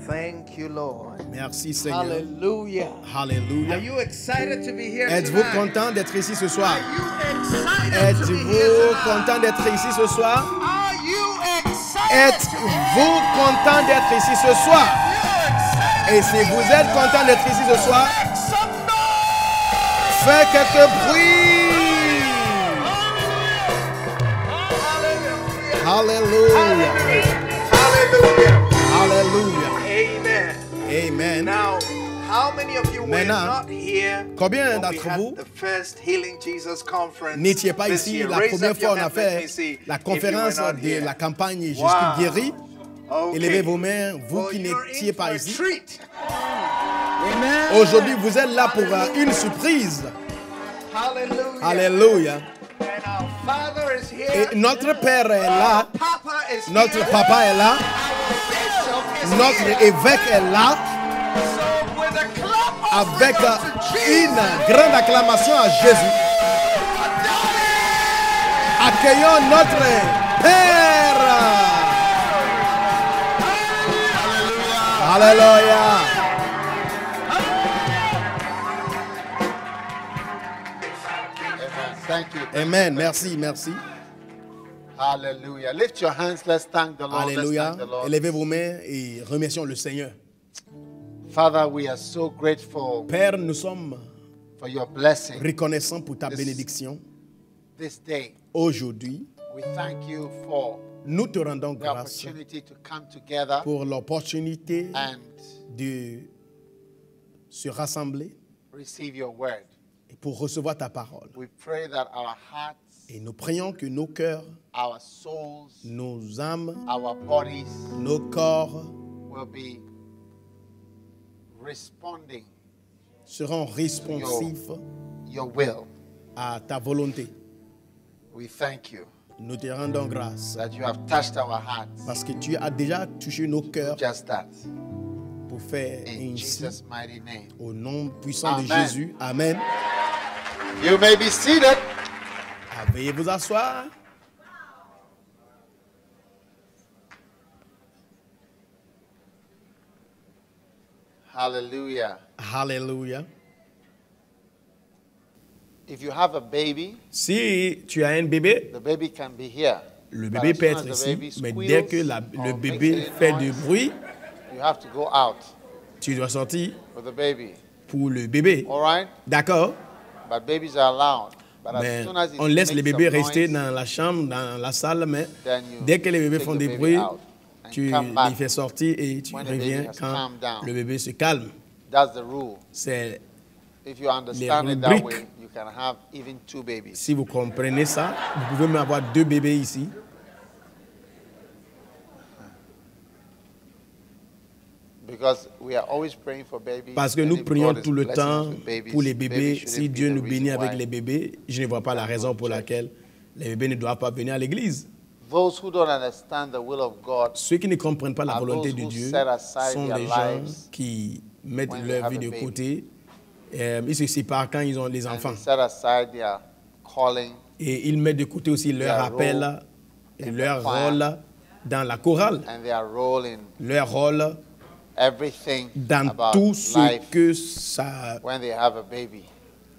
Thank you, Lord. Merci Seigneur. Hallelujah. Are Alléluia. you excited to be here Êtes-vous tonight? content d'être ici ce soir? Are you excited to be here Êtes-vous tonight? content d'être ici ce soir? Are you excited? Êtes-vous content d'être ici ce soir? Et si vous êtes content d'être ici ce soir, Make some noise. faites quelques bruits. Hallelujah. Alléluia. Hallelujah. Alléluia. Amen. Amen. Now, how many of you were Maintenant, not here combien when we d'entre had vous the first Healing Jesus conference n'étiez pas this ici year? la Raise première up your fois on a hand, let me fait see la if you were conférence not de here. la campagne Jésus Wow. guéri? Okay. Élevez vos mains, vous Well, qui you're n'étiez in for pas a ici. treat. Amen. Aujourd'hui, vous êtes là pour une surprise. Hallelujah. Alléluia. And our Father is here. Et notre Père est là, Papa is notre here. Papa est là, Our bishop is notre here. évêque est là. So with a clap Avec to une Jesus, grande acclamation à Jésus, accueillons notre Père. Alléluia. Thank you. Amen. Merci, merci. Hallelujah. Lift your hands. Let's thank the Lord. Let's Alléluia. thank the Lord. Élevez vos mains et remercions le Seigneur. Father, we are so grateful Père, nous sommes for your blessing reconnaissants pour ta This- bénédiction. this day. Aujourd'hui, We thank you for nous te rendons the grâce opportunity to come together pour l'opportunité and de se rassembler receive your word. et pour recevoir ta parole. We pray that our hearts, Et nous prions que nos cœurs, our souls, nos âmes, our bodies nos corps will be responding seront responsifs your will. à ta volonté. We thank you Nous te rendons grâce that you have touched our hearts. parce que tu as déjà touché nos cœurs Just that. pour faire In ainsi Jesus' mighty name. au nom puissant de Amen. Jésus. Amen. You may be seated. Veuillez vous asseoir. Hallelujah. Alléluia. If you have a baby, Si tu as un bébé, the baby can be here. le But bébé as peut soon être as the baby ici, mais dès que squeals le or bébé makes any fait du noise, bruit, you have to go out tu dois sortir with the baby. pour le bébé. All right? D'accord? But babies are allowed. But Mais as soon as it on laisse les makes bébés some rester noise, dans la chambre, dans la salle, mais then you dès que les bébés take font the des baby bruits, out and tu come back les fais sortir et tu when the baby reviens has quand calmed down. le bébé se calme. That's the rule. C'est, If you understand it that rubriques. way, you can have even two babies. si vous comprenez ça, vous pouvez même avoir 2 bébés ici. Because we are always praying for babies. Parce que and nous if prions God is tout le blessing us temps with babies, pour les babies bébés. shouldn't Si be Dieu the nous bénit reason avec why. les bébés, je ne vois pas la raison pour laquelle les bébés ne doivent pas venir à l'église. Those who don't understand the will of God Ceux qui ne comprennent pas la are volonté those de who Dieu set aside sont their les gens lives qui mettent when they leur have vie a de baby. côté. Ils se séparent quand ils ont les and enfants. they set aside their calling. Et ils mettent de côté aussi leur Their appel role et in the leur choir. rôle dans la chorale. And their role in Leur rôle everything dans about tout ce life que ça, when they have a baby,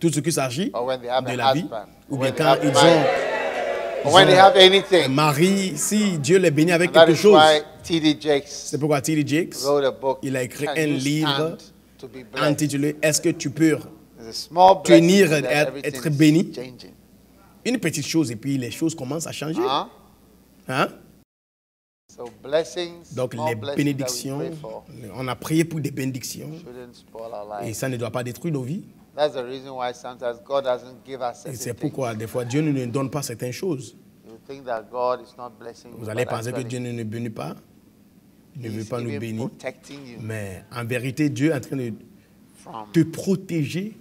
tout ce qui s'agit or when they have de a la vie, husband, ou or bien when they quand have ils marriage, ont or when they have anything. un mari, si Dieu les bénit avec And that quelque is chose. why T.D. Jakes C'est pourquoi T.D. Jakes wrote a book. il a écrit Can un you livre stand to be blessed? intitulé Est-ce que tu peux There's a small blessing tenir that et everything être is béni? changing. Une petite chose et puis les choses commencent à changer. Huh? Hein? So blessings, Donc small les blessings that bénédictions, we pray for on a prié pour des bénédictions shouldn't spoil our et lives. ça ne doit pas détruire nos vies. That's the reason why sometimes God doesn't give us Et certain c'est things. pourquoi des fois Dieu ne nous donne pas certaines choses. You think that God is not blessing you, Vous allez but penser que actually Dieu ne nous bénit pas, il ne veut He's pas nous even bénir. protecting you Mais en vérité, Dieu est en train de from te protéger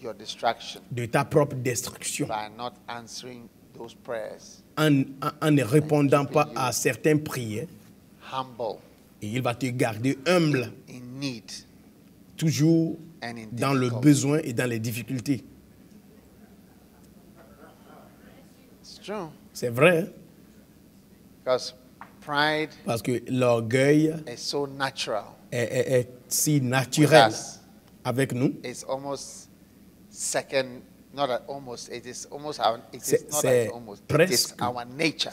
your distraction de ta propre destruction by not answering those prayers. en ne répondant pas à certaines prières. Humble, Et il va te garder humble, in need, toujours and in dans le difficulty. besoin et dans les difficultés. It's true. C'est vrai, hein? Because Pride Parce que l'orgueil is so natural. est si naturel With us. avec nous. It's almost second, not a, almost, it is almost our, it C'est- is not c'est like almost, it is presque. our nature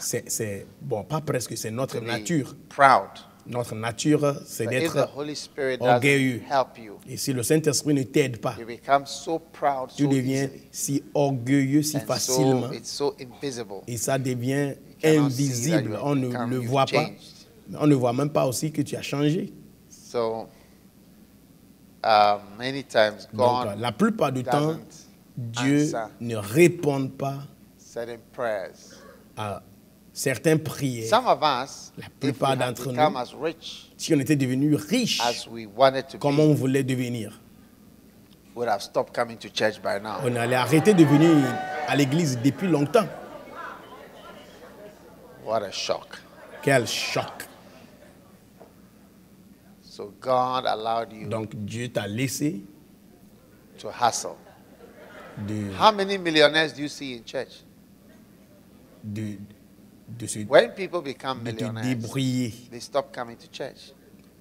Bon, pas presque, c'est notre to be nature. proud. Notre nature, c'est But if the d'être Holy Spirit orgueilleux. doesn't help you, Et si le Saint-Esprit ne t'aide pas, you become so proud tu so deviens easily. si orgueilleux si And facilement. so it's so invisible. Et ça devient cannot see that invisible. you have On ne become- le you've voit pas. changed. On ne voit même pas aussi que tu as changé. So many times Donc, God la plupart du temps, doesn't Dieu answer ne répond pas certain prayers. à certaines prières. Some of us, La if we plupart had d'entre become nous, as rich Si on était devenu riche, as we wanted to comme be, on voulait devenir, would have stopped coming to church by now. on allait arrêter de venir à l'église depuis longtemps. What a shock. Quel choc. So God allowed you Donc Dieu t'a laissé to hustle. de, How many millionaires do you see in church? de, de se When people become de te millionaires, débrouiller. they stop coming to church.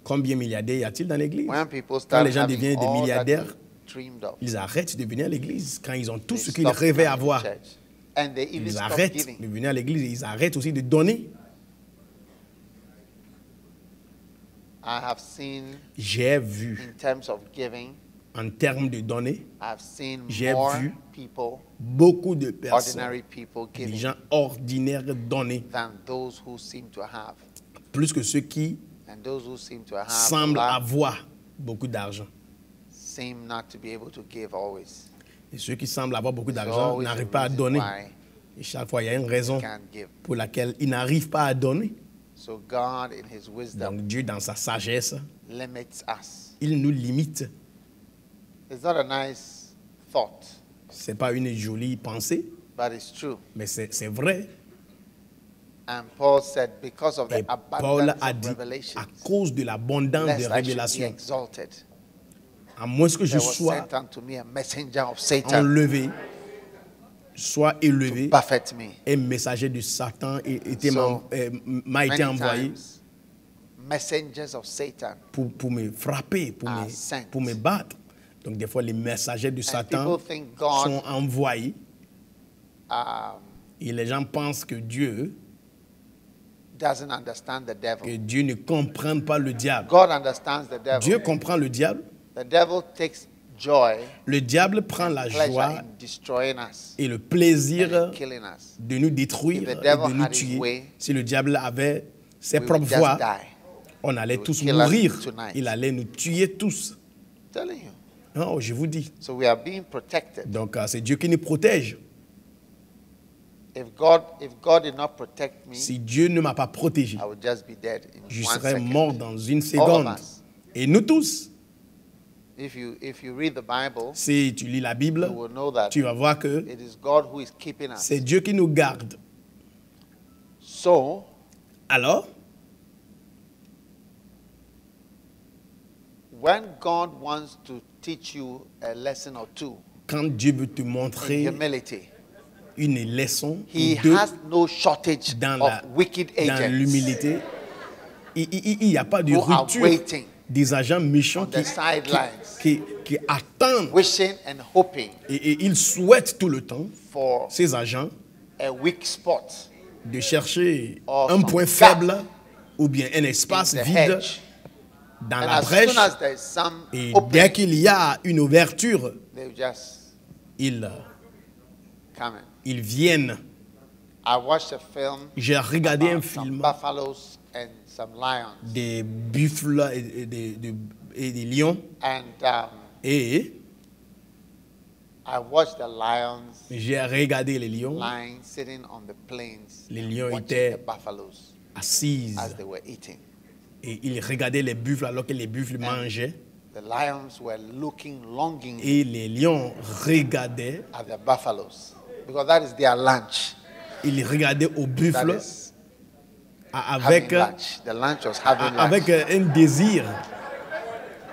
Combien de milliardaires y a-t-il dans l'église? When people Quand start les gens having deviennent des all that milliardaires, they dreamed of, ils arrêtent de venir à l'église. Quand ils ont tout they ce qu'ils stop rêvaient coming to avoir, church. And they even ils stop arrêtent giving. de venir à l'église et ils arrêtent aussi de donner. I have seen, J'ai vu, in terms of giving, en termes de donner, I've seen J'ai more vu people, beaucoup de personnes, ordinary people des giving gens ordinaires donner, than those who seem to have. plus que ceux qui And those who seem to have semblent lack avoir beaucoup d'argent. seem not to be able to give always. Et ceux qui semblent avoir beaucoup There's d'argent always a n'arrivent pas à reason donner. why Et chaque fois, il y a une raison they can't give. pour laquelle ils n'arrivent pas à donner. So God, in His wisdom, Donc Dieu, dans sa sagesse, limits us. il nous limite. It's not a nice thought, Ce n'est pas une jolie pensée, but it's true. mais c'est vrai. And Paul said, because of the Et Paul abundance a of dit, revelations, à cause de l'abondance lest des I should be révélations, exalted, à moins que je there was sois sent unto me a messenger of Satan enlevé, soit élevé, to buffet me. un messager de Satan So, m'a été Many envoyé times, messengers of Satan pour me frapper, are sent. pour me battre. Donc des fois, les messagers de and Satan people think God sont envoyés um, et les gens pensent que Dieu doesn't understand the devil. ne comprend pas le diable. God understands the devil. Dieu comprend le diable. The devil takes joy, Le diable prend la pleasure joie in destroying us et le and plaisir in killing us. de nous détruire If the et devil de nous had his tuer. way, Si le diable avait ses We propres would just voies, die. on allait He would tous kill us mourir. tonight. Il allait nous tuer tous. I'm telling you. Oh, je vous dis. So we are being protected. Donc, c'est Dieu qui nous protège. If God did not protect me, Si Dieu ne m'a pas protégé, I would just be dead in je 1 serais second. mort dans une All seconde. of us. Et nous tous, If you read the Bible, si tu lis la Bible, you will know that tu vas voir que it is God who is keeping us. c'est Dieu qui nous garde. So, Alors, when God wants to teach you a lesson or two quand Dieu veut te in montrer humility, une leçon He ou deux has no shortage dans of wicked dans agents l'humilité, il n'y a pas de who are rupture waiting, des agents méchants on the sidelines, qui attendent wishing and hoping et ils souhaitent tout le temps, for ces agents, a weak spot de chercher Or un some point gap faible ou bien un in espace the vide hedge. dans And la as brèche. soon as there is some Et opening, dès qu'il y a une ouverture, they will just ils come in. ils viennent. I watched a film J'ai regardé un about some film buffaloes and some lions. des buffles et des lions. And Et I watched the lions j'ai regardé les lions lying, sitting on the plains, Les and lions watching étaient the buffaloes assises. as they were eating. Et ils regardaient les buffles alors que les buffles mangeaient. The lions were looking longingly Et les lions regardaient. at the buffaloes because that is their lunch. Ils regardaient aux That buffles is avec, having lunch. The lunch was having lunch. avec un désir.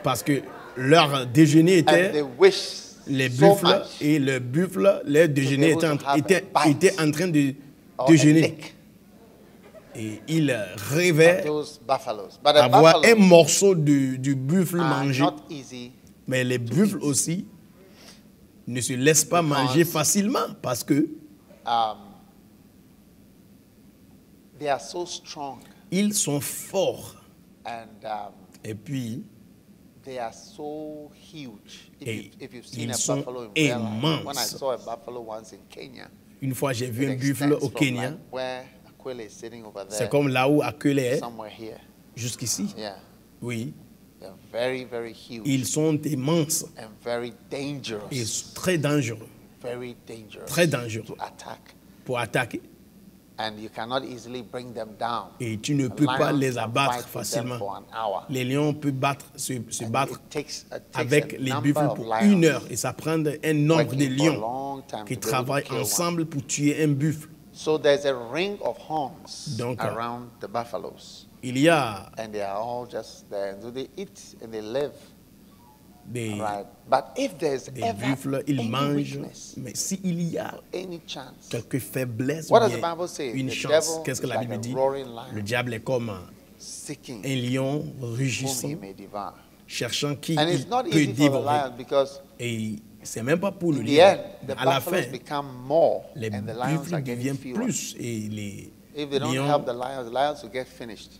Parce que leur déjeuner And they était wish les so buffles. much Et le buffle, leur déjeuner able to have a bite était en train de or a déjeuner. lick. Et il rêvait those buffaloes. But the avoir un buffaloes morceau du buffle are mangé. not easy. Mais les buffles aussi ne se laissent pas manger facilement parce que They are so strong ils sont forts. and Et puis, they are so huge. Et If you've seen ils a sont buffalo in real life, immenses. when I saw a buffalo once in Kenya, une fois j'ai vu it un buffle extends au from Kenya. like where Aquila is sitting over C'est there, comme là où Akele est, somewhere here. jusqu'ici. Yeah, Oui, they're very, very huge ils sont immenses and very et dangerous. très dangereux Very dangerous Très dangereux. to attack. pour attaquer. And you cannot easily bring them down. Et tu ne peux Lions pas les can abattre fight with them facilement. for an hour. Les lions peuvent se And battre it takes avec a les number buffles of pour lions 1 heure. Et ça prend un nombre de working for a lions long time qui to be able to travaillent kill one. ensemble pour tuer un buffle. So there's a ring of horns Donc, around the buffaloes. Il y a And they are all just there. So they eat and they live. des Right. But if there's ever buffles, ils any mangent. weakness, Mais s'il y a any chance, quelques faiblesses what ou does the bien Bible say? une The chance, devil qu'est-ce que is la like Bible a dit? roaring lion, Le diable est comme seeking un lion whom rugissant, he may devour. cherchant qui And il it's not peut easy for the dévorer. lion because Et c'est même pas pour le in the lion. end, the À la fin, buffaloes become more les and the lions buffles are getting deviennent fewer. plus et les If they don't lions help the lions will get finished.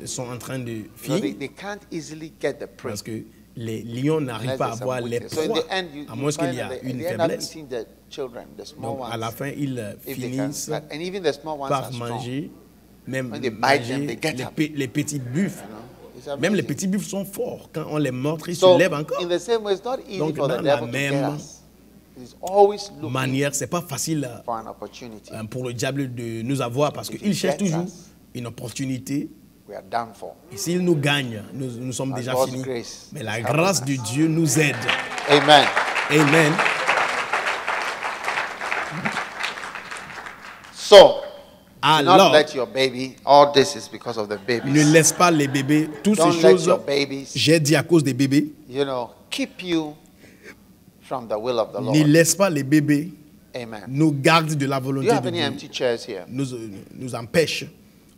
sont en train de So finir they can't easily get the prey. parce que les lions n'arrivent Unless pas à there's avoir some les weakness. So in proies, the end, à you moins qu'il find y a that une they end up faiblesse. eating the children, the small Donc, à la ones. fin, ils If they can, finissent and even the small ones are par strong. manger, même When they bite manger them, they get les, up. les petits buffles. You know, it's Même les amazing. petits buffles sont forts. Quand on les mord, ils So, se lèvent encore. in the same way, it's not easy Donc, for the dans la devil to get même us. He's always looking manière, c'est pas facile for an opportunity. pour le diable de nous avoir parce If he qu'il cherche gets toujours us, une opportunité. We are done for. Et s'il nous gagne, nous sommes And déjà God's finis. grace Mais la is grâce helping de us. Dieu nous aide. Amen. Amen. So, do not Alors, let your baby, all this is because of the ne babies. laisse pas les bébés. Toutes Don't ces let choses, your babies, j'ai dit à cause des bébés, keep you from the will of the ne Lord. laisse pas les bébés Amen. nous gardent de la Do volonté you have de any Dieu, empty chairs here? nous empêche.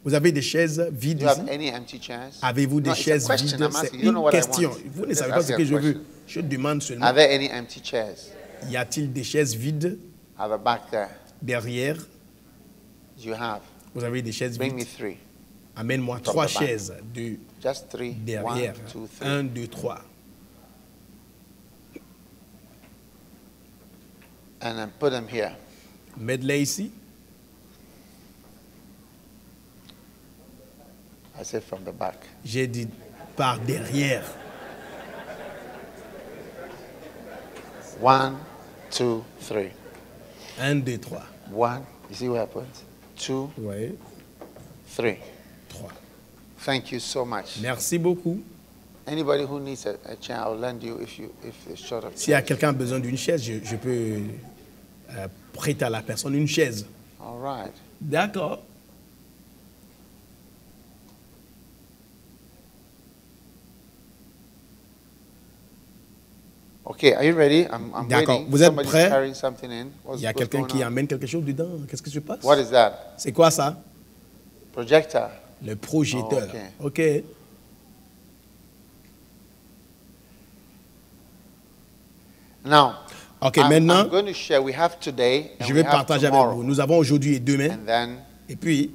Vous avez des chaises vides Do you have ici? any empty chairs? Avez-vous des No, it's a chaises question vides? I'm C'est asking. You don't know une what I question. want. Vous ne Just savez pas ask ce you que a je veux. question. Je demande seulement, Are there any empty chairs y a-t-il des chaises vides at the back there? derrière? You have. Vous avez des chaises Bring me vides? 3. Amène-moi From 3 the back. chaises de Just 3. 1, derrière. 2, 3. 1, 2, 3. And then put them here. Mets-les ici. I said from the back. J'ai dit par derrière. 1, 2, 3. 1, 2, 3. 1. You see what happens? 2, Oui, 3. 3. Thank you so much. Merci beaucoup. Anybody who needs a chair, I'll lend you if you're short of S'il y a chairs. quelqu'un a besoin d'une chaise, je peux prêter à la personne une chaise. All right. D'accord. Okay, are you ready? I'm D'accord. waiting. Vous êtes Somebody's prêts? carrying something in. Il y a What's quelqu'un going qui on? amène quelque chose dedans. Qu'est-ce qui se passe? What is that? C'est quoi ça? Projector. Le projecteur. Oh, OK. Now, OK, I'm maintenant, going to share. We have today and je we vais have partager avec tomorrow, vous. Nous avons aujourd'hui et demain. and then Et puis,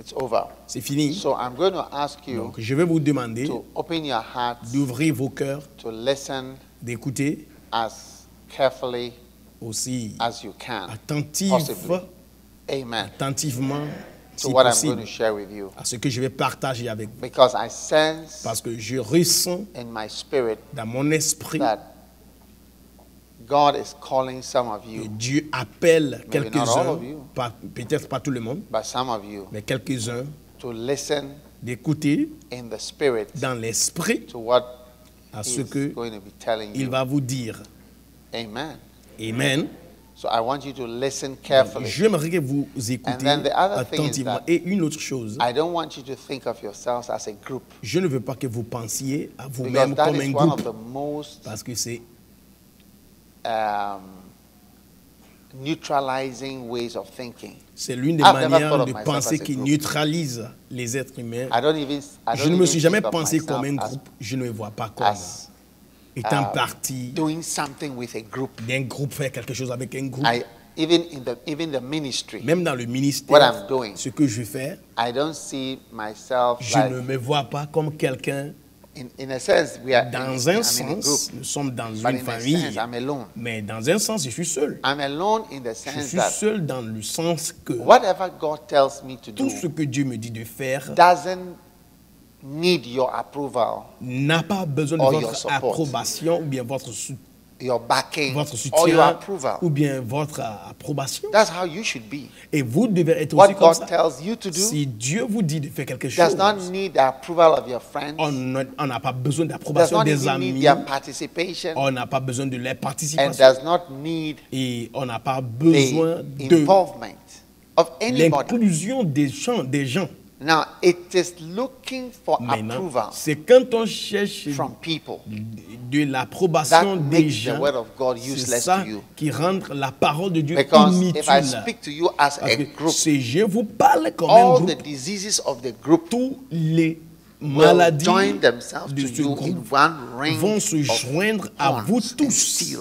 it's over. c'est fini. So I'm going to ask you Donc, je vais vous demander to open your hearts d'ouvrir vos cœurs, to listen d'écouter as carefully aussi as you can. attentivement, To si what I'm going possible, to share with you. à ce que je vais partager avec vous. Because I sense Parce que je ressens in my spirit dans mon esprit that God is calling some of que you, Dieu appelle not all quelques-uns, of you. peut-être pas tout le monde, but some of you, mais quelques-uns, to listen d'écouter in the spirit dans l'esprit to what à He ce is que going to be telling il you. va vous dire. Amen. Amen. So I want you to listen carefully. J'aimerais que vous écoutez And then the other thing is attentivement. that Et une autre chose, I don't want you to think of yourselves as a group, je ne veux pas que vous pensiez à because vous-même that comme is un one of groupe. the most Parce que c'est neutralizing ways of thinking. C'est l'une des I've never manières thought of de myself penser as a qui group. neutralise les êtres humains. I don't even Je ne me suis jamais think of pensé myself comme un as- groupe. Je ne me vois pas comme as, étant partie doing something with a group. d'un groupe, faire quelque chose avec un groupe. Even the ministry, Même dans le What ministère, I'm doing. ce que je fais, I don't see myself je like, ne me vois pas comme quelqu'un. in a sense, we are Dans I'm un in a group, sens, nous sommes dans but une in a famille. sense, I'm alone. Mais dans un sens, je suis seul. I'm alone in the Je sense suis that seul dans le sens que whatever God tells me to do tout ce que Dieu me dit de faire doesn't need your approval, n'a pas besoin de Or your votre support. approbation ou bien votre your backing, votre or your soutien approval. ou bien votre approbation. That's how you should be. Et vous devez être What aussi comme God ça. tells you to do Si Dieu vous dit de faire quelque does chose, not need the approval of your friends, on n'a pas besoin does d'approbation not des even need amis, their participation, on n'a pas besoin de leur and participation does not need et on n'a pas besoin the de involvement of anybody. l'inclusion des gens. Now, it is looking for Maintenant, approval c'est quand on cherche from people de l'approbation that des makes the gens, word of God c'est useless ça to you. qui rend la parole de Dieu Because inutile. if I speak to you as Parce a que group, si je vous parle comme un all groupe, the diseases of the group tous les will maladies join themselves de to ce you in groupe one ring vont se of joindre à vous horns and tous. steel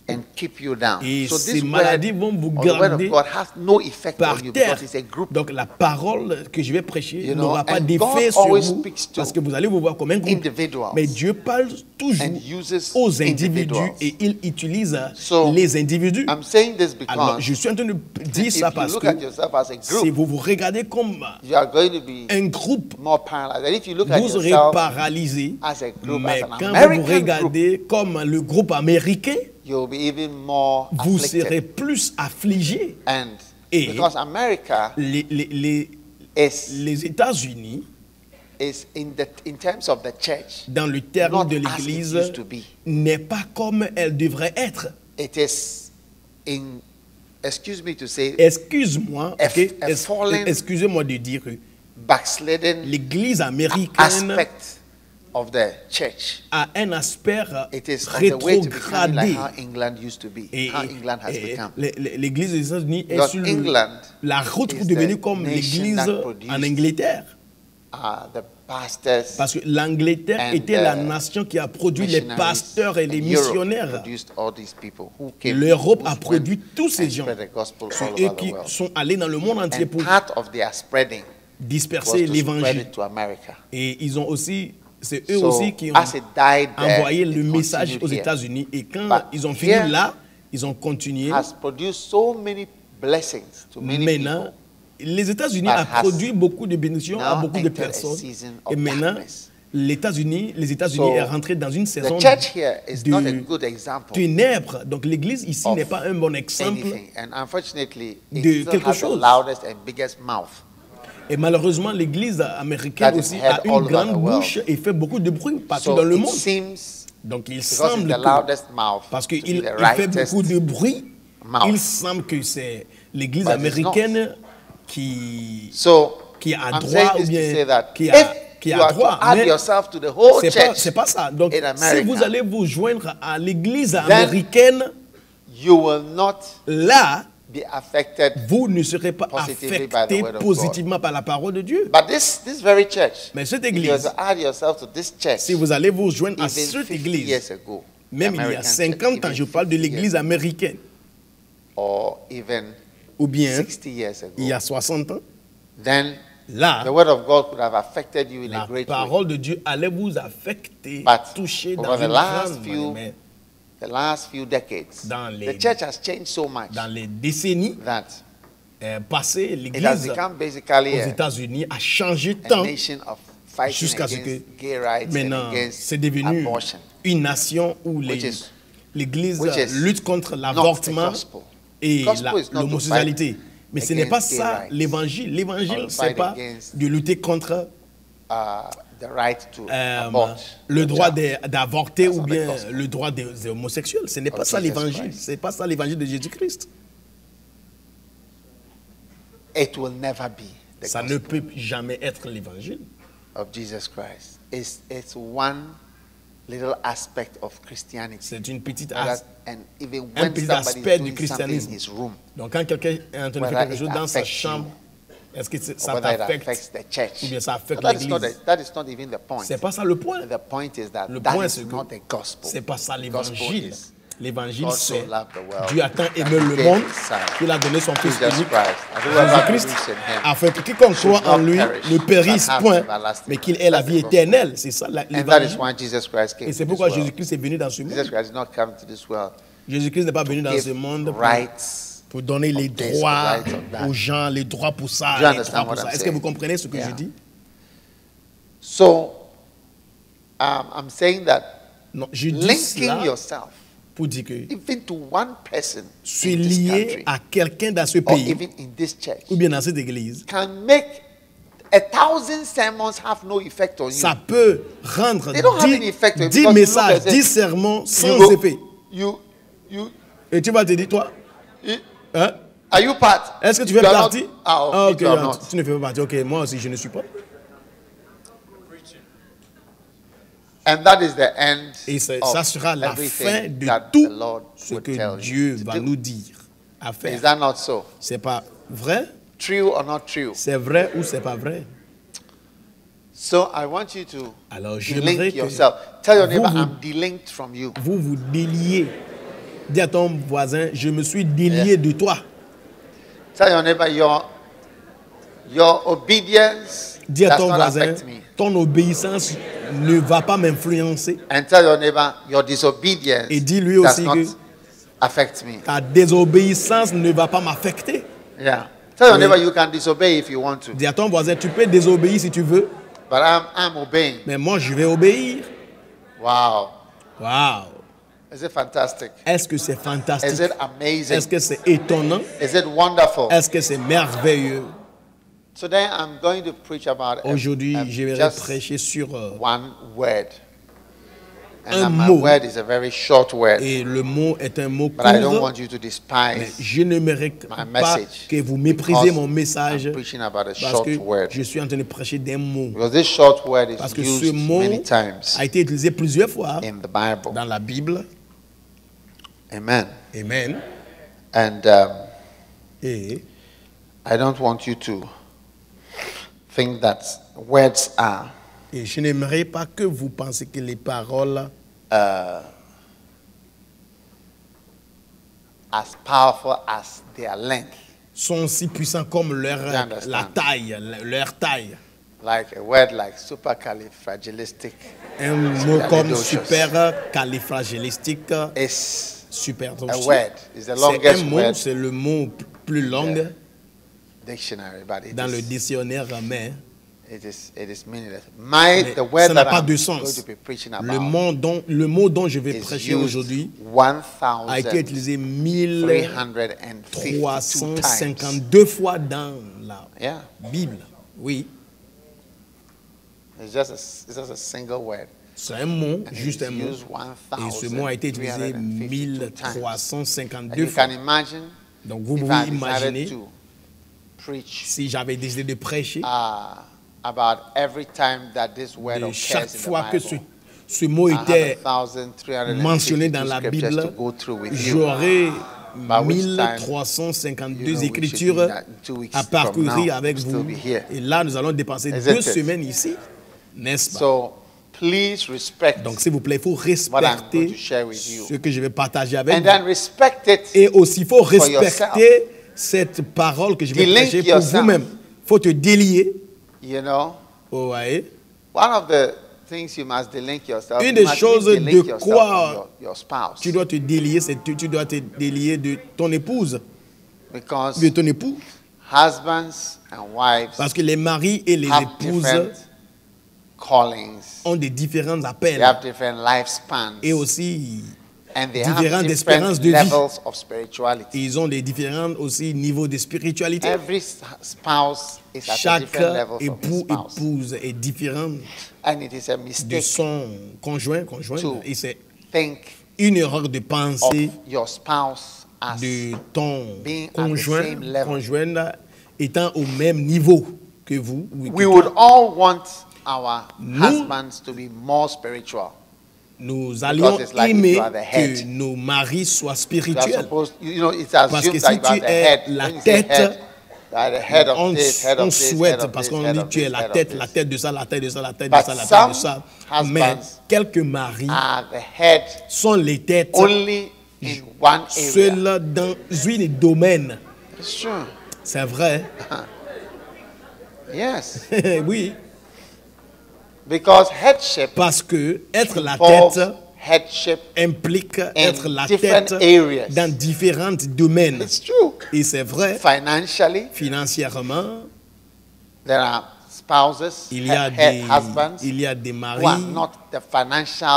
and keep you down. Et So ces this maladies word, vont vous or the word of garder God has no effect par on you terre. because it's a group Donc la parole que je vais prêcher You know, n'aura pas and d'effet God sur always vous speaks to parce que vous allez vous voir comme un groupe. individuals Mais Dieu parle toujours and uses aux individus individuals. et il utilise So, les individus. I'm saying this Alors because je suis en train de dire if ça you parce look que at yourself as a si group, vous vous regardez comme you are going to be un groupe, more paralyzed. And if you look at vous serez yourself paralysé. as a group, Mais as an quand vous vous American group, regardez comme le groupe américain, you'll be even more vous serez afflicted. plus affligé. And Et because America Les is États-Unis, in terms of the church, dans le terme not de as it l'Église, used to be. n'est pas comme elle devrait être. It is in, excuse me to say, Excuse-moi, A- ok? a fallen- Excusez-moi de dire que backslidden l'Église américaine aspect of the church. a un aspect It is on the way to becoming rétrogradé. like how England used to be, Et, how England has become. l'Église des États-Unis est Because sur England la route pour is devenir the comme nation l'Église that produced en Angleterre. The pastors, Parce que l'Angleterre and était la the nation qui a produit les missionaries, pasteurs et les and Europe missionnaires. produced all these people who came, L'Europe who a went produit tous ces and gens. spread the gospel C'est all eux over the qui world. sont allés dans le monde entier And pour part of their spreading was disperser to spread l'évangile. it to America. Et ils ont aussi, c'est eux So, aussi qui ont as it died there, envoyé it le message aux continued here. États-Unis. Et quand But ils ont fini here là, ils ont continué. Has produced so many blessings to many Maintenant, people. les États-Unis But ont has produit beaucoup de bénédictions à now beaucoup de entered a personnes. season of Et maintenant, darkness. les États-Unis So, est rentré dans une saison The church here is not a de good example ténèbres. Donc l'Église ici of n'est pas un bon exemple. anything. And unfortunately, de it still quelque has the chose. loudest and biggest mouth. Et malheureusement, l'Église américaine That is aussi heard a all une over grande the world. bouche et fait beaucoup de bruit partout So dans le it monde. seems, Donc il because it's semble the que, loudest mouth, parce to be qu'il the fait rightest beaucoup de bruit, mouth. il semble que c'est l'Église But it's américaine qui So a I'm droit saying ou this to say bien that qui if a you are droit. to add Mais yourself to the whole c'est church pas ça. Donc in si America, vous allez vous joindre à l'Église américaine, you will not là, be affected. vous ne serez pas Positively by the affecté word of positivement par la parole de Dieu. But this very church, Mais cette if you were église, to add yourself to this church, si vous allez vous joindre à even cette 50 église, years ago, même il y a American 50 church, ans, even je parle de 50 l'église years, américaine, or even ou bien 60 years ago, il y a 60 ans, then là, the word of God could have affected you in a la great way. parole de Dieu allait vous affecter, But toucher over dans the une last grande few- manière. The last few decades, Dans les- the church has changed so much Dans les décennies that passées, it has l'église become basically aux États-Unis a changé a tant nation of fighting jusqu'à ce against que gay rights and maintenant against c'est devenu abortion. une nation où l'église which is lutte contre Not l'avortement the gospel. et Gospel is not to l'homosexualité. Mais ce n'est pas against gay ça rights. l'évangile. L'évangile, Or c'est fight pas against, de lutter contre The right to abort le the droit child. d'avorter That's ou not the bien gospel. le droit des homosexuels. Ce n'est pas Of ça Jesus l'évangile. Christ. C'est pas ça l'évangile de Jésus-Christ. It will never be the Ça ne gospel peut jamais être l'évangile. of Jesus Christ. It's one little aspect of Christianity. C'est une petite And even un when petit somebody aspect is du doing something in christianisme. his room, Donc quand quelqu'un est en train de faire whether quelque chose it dans sa affects chambre, est-ce que ça whether it t'affecte affects the church, ou bien ça affecte that is not l'église? that is not even the point. C'est pas ça le point. The point is that Le that point, is c'est que not the gospel. c'est pas ça The gospel l'évangile. is L'évangile, God so c'est loved the world Dieu a tant that aimé he le gave monde his son, qu'il a donné son Fils Jesus unique, Christ. And whoever Jésus-Christ, believes in him afin que quiconque should croit en not lui perish, ne périsse but have point, everlasting mais qu'il life. ait la That's vie the gospel. éternelle. C'est ça And that is l'évangile. why Jesus Christ came Et c'est to this pourquoi world. Jésus-Christ est venu dans ce Jesus monde. Christ did not come to this world Jésus-Christ n'est pas venu dans to ce give monde rights. pour donner les this, droits rights of that. aux gens, les droits pour ça, Do you les understand droits pour what ça. I'm Est-ce que saying? vous comprenez ce que Yeah. je dis? So I'm saying that Non, je dis linking cela yourself pour dire que even to one person je suis in this lié country à quelqu'un dans ce or pays even in this church ou bien dans cette église. can make 1,000 sermons have no effect on you. Ça peut rendre They don't have any effect on you 10 because you messages, look at 10 it. sermons sans You go- effet. you Et tu vas te dire, toi, hein? are you part? Est-ce que tu You fais are partie? not- Ah, Ah, okay, ok, you are non, not. tu ne fais pas partie. Ok, moi aussi, je ne suis pas. And that is the end Et ça of sera la fin everything de that the tout Lord ce would que tell Dieu you va to do. nous dire à Is faire. that not so? C'est pas vrai? True or not true? C'est vrai ou c'est pas vrai? So I want you to Alors, j'aimerais delink que yourself. Tell your neighbor, vous- I'm delinked from you. vous vous déliez. Dis à ton voisin, je me suis délié de toi. Tell your neighbor, your obedience Dis à does ton not voisin, affect me. ton obéissance ne va pas m'influencer. And tell your neighbor, your disobedience Et dis-lui does aussi not que affect me. ta désobéissance ne va pas m'affecter. Yeah. Tell your Oui. neighbor you can disobey if you want to. Dis à ton voisin, tu peux désobéir si tu veux, But I'm obeying. mais moi je vais obéir. Wow. Waouh! Is it fantastic? Est-ce que c'est Is fantastique? it amazing? Est-ce que c'est étonnant? Is it wonderful? Est-ce que c'est merveilleux? Today I'm going to preach about Aujourd'hui, je vais just prêcher sur one word. Un And my mot. word is a very short word. et le mot est un mot But I don't court. want you to Mais despise je n'aimerais my pas message que vous méprisez because mon message I'm preaching about a parce short que word. je suis en train de prêcher d'un mot. Because this short word is Parce que ce used mot many times a été utilisé plusieurs fois in the Bible. dans la Bible. Amen. Amen. And Et I don't want you to think that words are Et je n'aimerais pas que vous pensiez que les paroles as powerful as their length. sont si puissants comme leur, You understand? la taille, leur taille. Like a word like supercalifragilistic Un mot comme Supercalifragilistic super califragilistique, is super a word. It's the C'est un longest mot, word c'est le mot plus long dictionary, but it dans le is, dictionnaire, mais it is meaningless. mais The word ça n'a that pas I'm de going sens. to be preaching Le about mot dont je vais is prêcher used aujourd'hui a été utilisé 1352 times. 1352 fois dans la Yeah, Bible. Oui, it's just a single word. c'est un mot, And juste it's un mot. used Et ce mot a été utilisé 1352 times. And 1352 you fois. can imagine Donc vous if pouvez I decided imaginer to preach si j'avais décidé de prêcher about every time that this word de occurs chaque in fois the que Bible. ce mot I have était 1,352 mentionné dans la scriptures Bible, to go through with you. j'aurais By which time, 1352 you know, we should écritures do that in 2 weeks à from parcourir now. avec We'll still vous. be here. Et là, nous allons dépenser Isn't 2 it? semaines ici, n'est-ce pas? So please respect Donc, s'il vous plaît, il faut what I'm going respecter to share with you. ce que je vais partager avec And vous. then respect it. Et aussi, il faut yourself. respecter cette parole que je vais Delink prêcher pour yourself. vous-même. Il faut te délier. You know, Vous voyez? one of the things you must delink yourself. Une you des must choses delink de yourself quoi from your spouse. Tu dois te délier, tu dois te délier de ton épouse, Because de ton époux. husbands and wives Parce que les maris et les have épouses different callings. ont des différents They appels have different lifespans. et aussi And they différentes have espérances different de vie. levels of spirituality. ils ont des différents aussi niveaux de spiritualité. Every spouse is at a Chaque different level from his époux, spouse. épouse est différent And it is a de mistake son conjoint, conjointe. to Et c'est think une erreur de of penser your spouse as de ton being at the conjoint, same level. conjointe étant au même niveau que vous. ou que We toi. would all want our Nous- husbands to be more spiritual. nous allions it's like if aimer you are the head. que nos maris soient You are spirituels. supposed, it's Parce assumed que that si you are tu the es head. la When you say tête, head, you are the head of On, this, head on of this, head souhaite, of parce this, qu'on head dit of tu es this, la head of tête, la this. tête de ça, la tête de ça, la tête de But ça, la tête de some ça. husbands Mais quelques maris are the head sont les têtes only in one area. seuls dans un domaine. It's true. C'est vrai. Yes. Oui. Because headship Parce que être la involves tête headship. implique être la different tête areas. dans différents domaines. It's true. Et c'est vrai, Financially, financièrement, there are spouses, il y a husbands des who maris are not the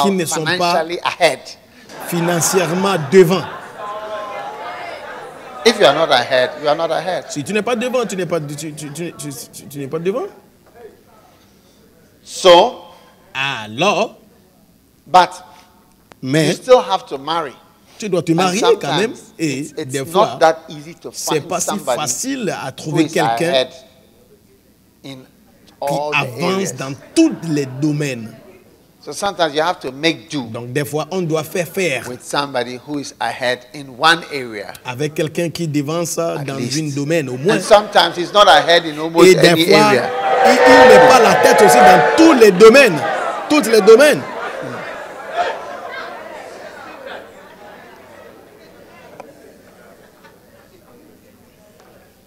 qui ne sont pas- financially ahead. financièrement devant. If you are not ahead, you are not ahead. Si tu n'es pas devant, tu n'es pas, tu n'es pas devant. So, Alors, but you mais still have to marry. tu dois te And marier quand même. sometimes Et it's des not fois, that easy to c'est find pas si somebody facile à who trouver is quelqu'un ahead in qui all the avance areas. dans tous les domaines. So sometimes you have to make do Donc des fois, on doit faire with somebody who is ahead in one area. avec quelqu'un qui devance dans least. un domaine au moins. And sometimes he's not ahead in almost Et any des fois, area. il n'est pas la tête aussi dans tous les domaines. Tous les domaines.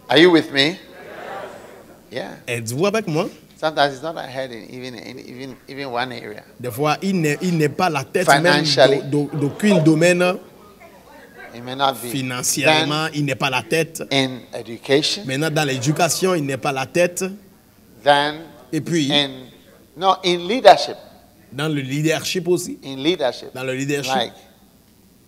Are you with me? Yeah. Êtes-vous avec moi? Sometimes he's not ahead in even one area. Des fois, il n'est pas la tête même Financially. d'aucun domaine. He may not be. Financièrement, il n'est pas la tête. Then in education, Maintenant, dans l'éducation, il n'est pas la tête. then Et puis, in leadership. dans le leadership aussi. In leadership. Dans le leadership, Like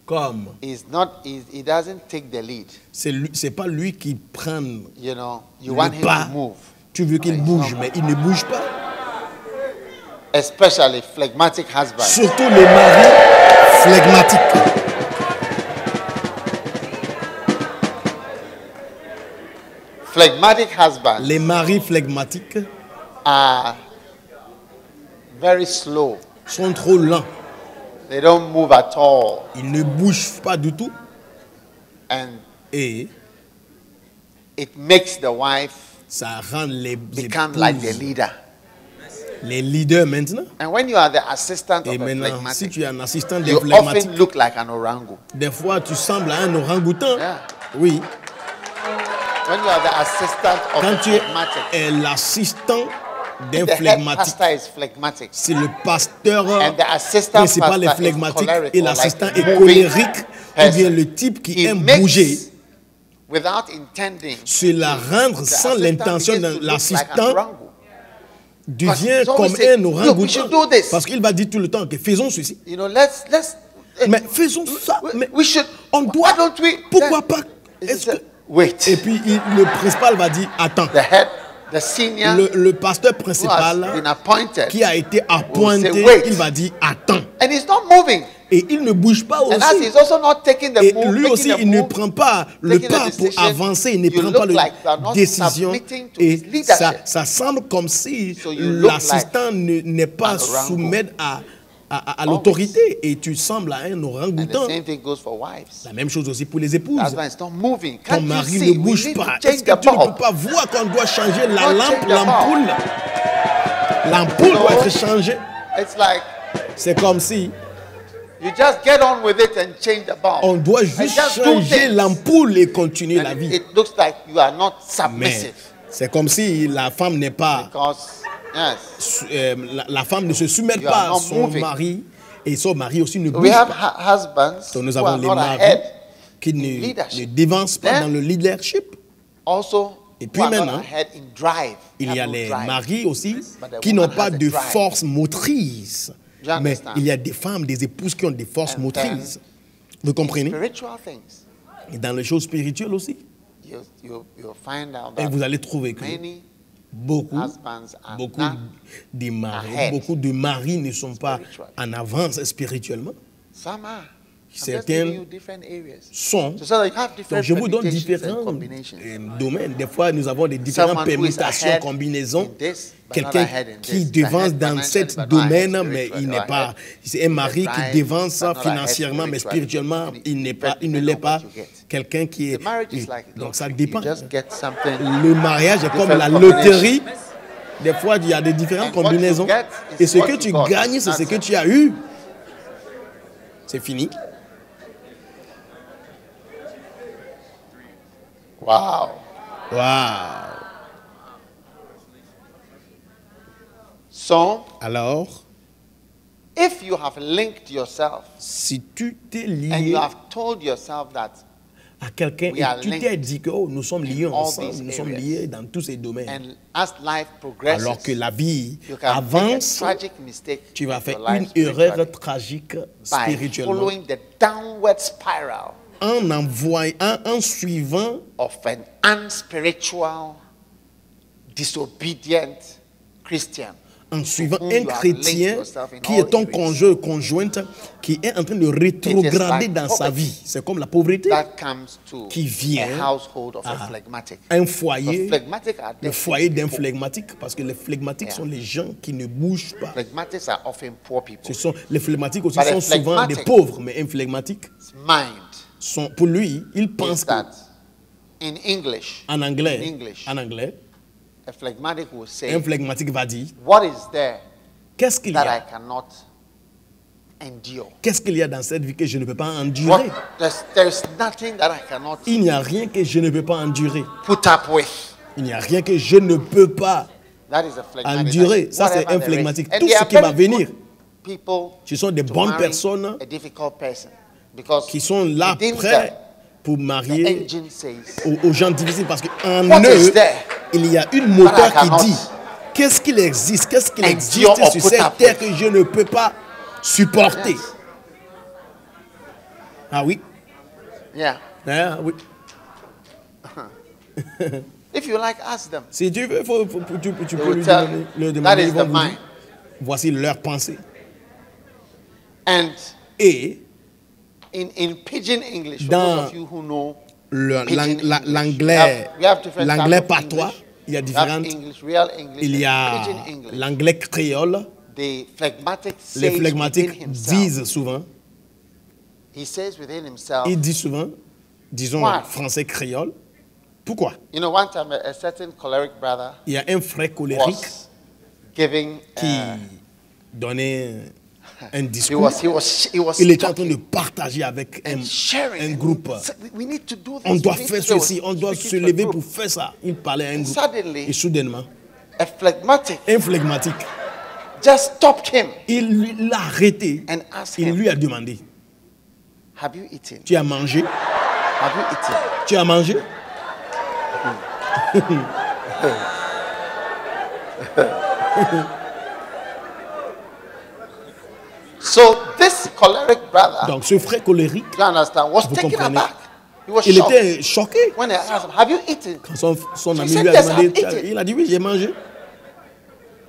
comme he doesn't take the lead. c'est pas lui qui prend. You know, you Le want him pas. to move. Tu veux qu'il Right. bouge, mais il ne bouge pas. Especially phlegmatic husbands. Surtout les maris flegmatiques. Phlegmatic husbands Les maris flegmatiques are very slow. sont trop lents. They don't move at all. Ils ne bougent pas du tout. And Et it makes the wife ça rend les become like the épouses leader. les leaders maintenant. And when you are the assistant Et of a maintenant, si phlegmatic, tu es un assistant des you flegmatiques, often look like an orangu. des fois tu sembles à un orang-outan. Yeah. Oui. When you are the assistant of Quand a tu phlegmatic, es l'assistant d'un the head flegmatique, pastor is phlegmatic. c'est le pasteur And the assistant principal est pastor is flegmatique choleric et or l'assistant like est moving colérique ou person. bien le type qui He aime makes, bouger. without intending, C'est la rendre the sans assistant l'intention. begins to look like an L'assistant orangu. devient he's always comme saying, un "Look, we orang-outan should do this." parce qu'il va dire tout le temps que faisons ceci. You know, let's Mais faisons ça. Mais we should. on doit. Why don't we? Pourquoi pas? He Est-ce said, que- wait. Et puis le principal va dire attends. The senior Le pasteur who has principal been appointed, qui a été appointé, say, wait. il va dire attends. and he's not moving. Et il ne bouge pas And as aussi. he's also not taking the Et move, lui making aussi, the il ne move, prend pas le taking the pas pour decision, avancer, il ne you prend look pas like you are la not décision. submitting to Et his leadership. ça semble comme si So you look l'assistant n'est pas an orangu. soumis à l'autorité. Et tu sembles à un and the orang-outan. same thing goes for wives. La même chose aussi pour les épouses. Husband is not moving. Ton Can't you mari see? ne We bouge need pas. to Est-ce change que the tu ne peux bulb. pas voir qu'on doit changer la Not lampe, change the l'ampoule? L'ampoule doit être changée. It's like C'est comme si you just get on with it and change the bulb. on doit And juste just do changer things. l'ampoule et continuer And la vie. it looks like you are not Mais submissive c'est comme si la femme n'est pas, because yes, la femme ne se soumet You are pas à not son moving. mari et son mari aussi ne we bouge have pas. husbands Donc nous who are avons les not maris ahead qui in ne leadership. dévancent pas Then- dans le leadership. Also, Et who puis are not maintenant, ahead in drive. Il y a Have no les drive. maris aussi But the qui n'ont woman pas has a de drive. force motrice. You Mais understand? il y a des femmes, des épouses qui ont des forces And motrices. Vous comprenez? Spiritual things. Et dans les choses spirituelles aussi. You'll find out Et that vous allez trouver que many beaucoup husbands are beaucoup not de maris, ahead beaucoup de maris ne sont pas spiritually. en avance spirituellement. Some are. certains sons. Donc je vous donne différents domaines. Des fois, nous avons des différentes permutations, combinaisons. Quelqu'un qui devance dans ce domaine, mais il n'est pas. C'est un mari qui devance financièrement, mais spirituellement, il ne l'est pas. Quelqu'un qui est. Donc ça dépend. Le mariage est comme la loterie. Des fois, il y a des différentes combinaisons. Et ce que tu gagnes, c'est ce que tu as eu. C'est fini. Wow. Wow. So, alors, if you have linked yourself si tu t'es and lié you have told yourself that à quelqu'un we are et tu t'es dit que oh, nous sommes liés all ensemble, these nous sommes areas. liés dans tous ces domaines. and as life progresses, Alors que la vie you can make a avance, tragic mistake tu vas in faire your life une erreur spiritually tragique by spirituellement following the downward spiral en suivant of an unspiritual, disobedient Christian. un whom you have linked chrétien yourself in qui all est ton areas. conjointe, qui est en train de rétrograder like dans sa poverty. vie. C'est comme la pauvreté. That comes to Qui vient a household of a à phlegmatic. un The foyer, phlegmatic are le definitely foyer d'un people. phlegmatique, parce que les phlegmatiques Yeah. sont les gens qui ne bougent pas. Phlegmatics are often poor people. Ce sont, les phlegmatiques aussi But a sont souvent des phlegmatic- pauvres, mais un phlegmatique, His mind pour lui, il pense is that in English, qu'en anglais, in English, en anglais, a phlegmatic will say, un phlegmatique va dire, what is there qu'est-ce qu'il y that I a? cannot endure? Qu'est-ce qu'il y a dans cette vie que je ne peux pas endurer? There's nothing that I cannot Il n'y a rien que je ne peux pas endurer. put up with. Il n'y a rien que je ne peux pas That is a phlegmatic. endurer. That's Ça, c'est whatever un there is. phlegmatique. And Tout they ce are qui va very venir, good people ce sont des to bonnes marry personnes a difficult person. Because qui sont là within prêts pour the marier engine says, aux gens difficiles parce qu'en what is eux, there il y a une moteur that I qui cannot dit qu'est-ce qu'il existe endure existe or sur put cette up terre with. que je ne peux pas supporter. Yes. Ah oui, Yeah. ah oui. If you like, ask them. Si tu veux, tu They peux will lui tell demander, you. leur That demander, is ils vont the vous dire, mind. voici leur pensée. And Et in pidgin English, for Dans those of you who know l'anglais, we have different l'anglais types of patois, English. il y a We have différentes. English, real English, Il y and a pidgin English. l'anglais créole. The phlegmatic Les says within phlegmatiques himself. disent souvent, He says within himself. ils disent souvent, disons Why? français créole. Pourquoi? You know, one time a certain choleric brother Il y a un frère colérique was giving. qui donnait un He discours. was Il était en train talking de partager avec and sharing. un groupe. We need to do this. On doit we need faire to do ceci, it. on doit Speak se it to a lever group. pour faire ça. Il parlait à un And groupe. suddenly, Et soudainement, a phlegmatic un phlegmatique, just stopped him il l'a arrêté. and asked Il him, lui a demandé, "Have you eaten? tu as mangé? Have you eaten?" Tu as mangé? So this choleric brother, Donc ce frère colérique, you understand, was Vous taken comprenez? aback. He was il shocked était choqué. when I asked him, "Have you eaten?" Quand son ami said, lui a "Yes, demandé, I've eaten." il a dit oui, j'ai mangé.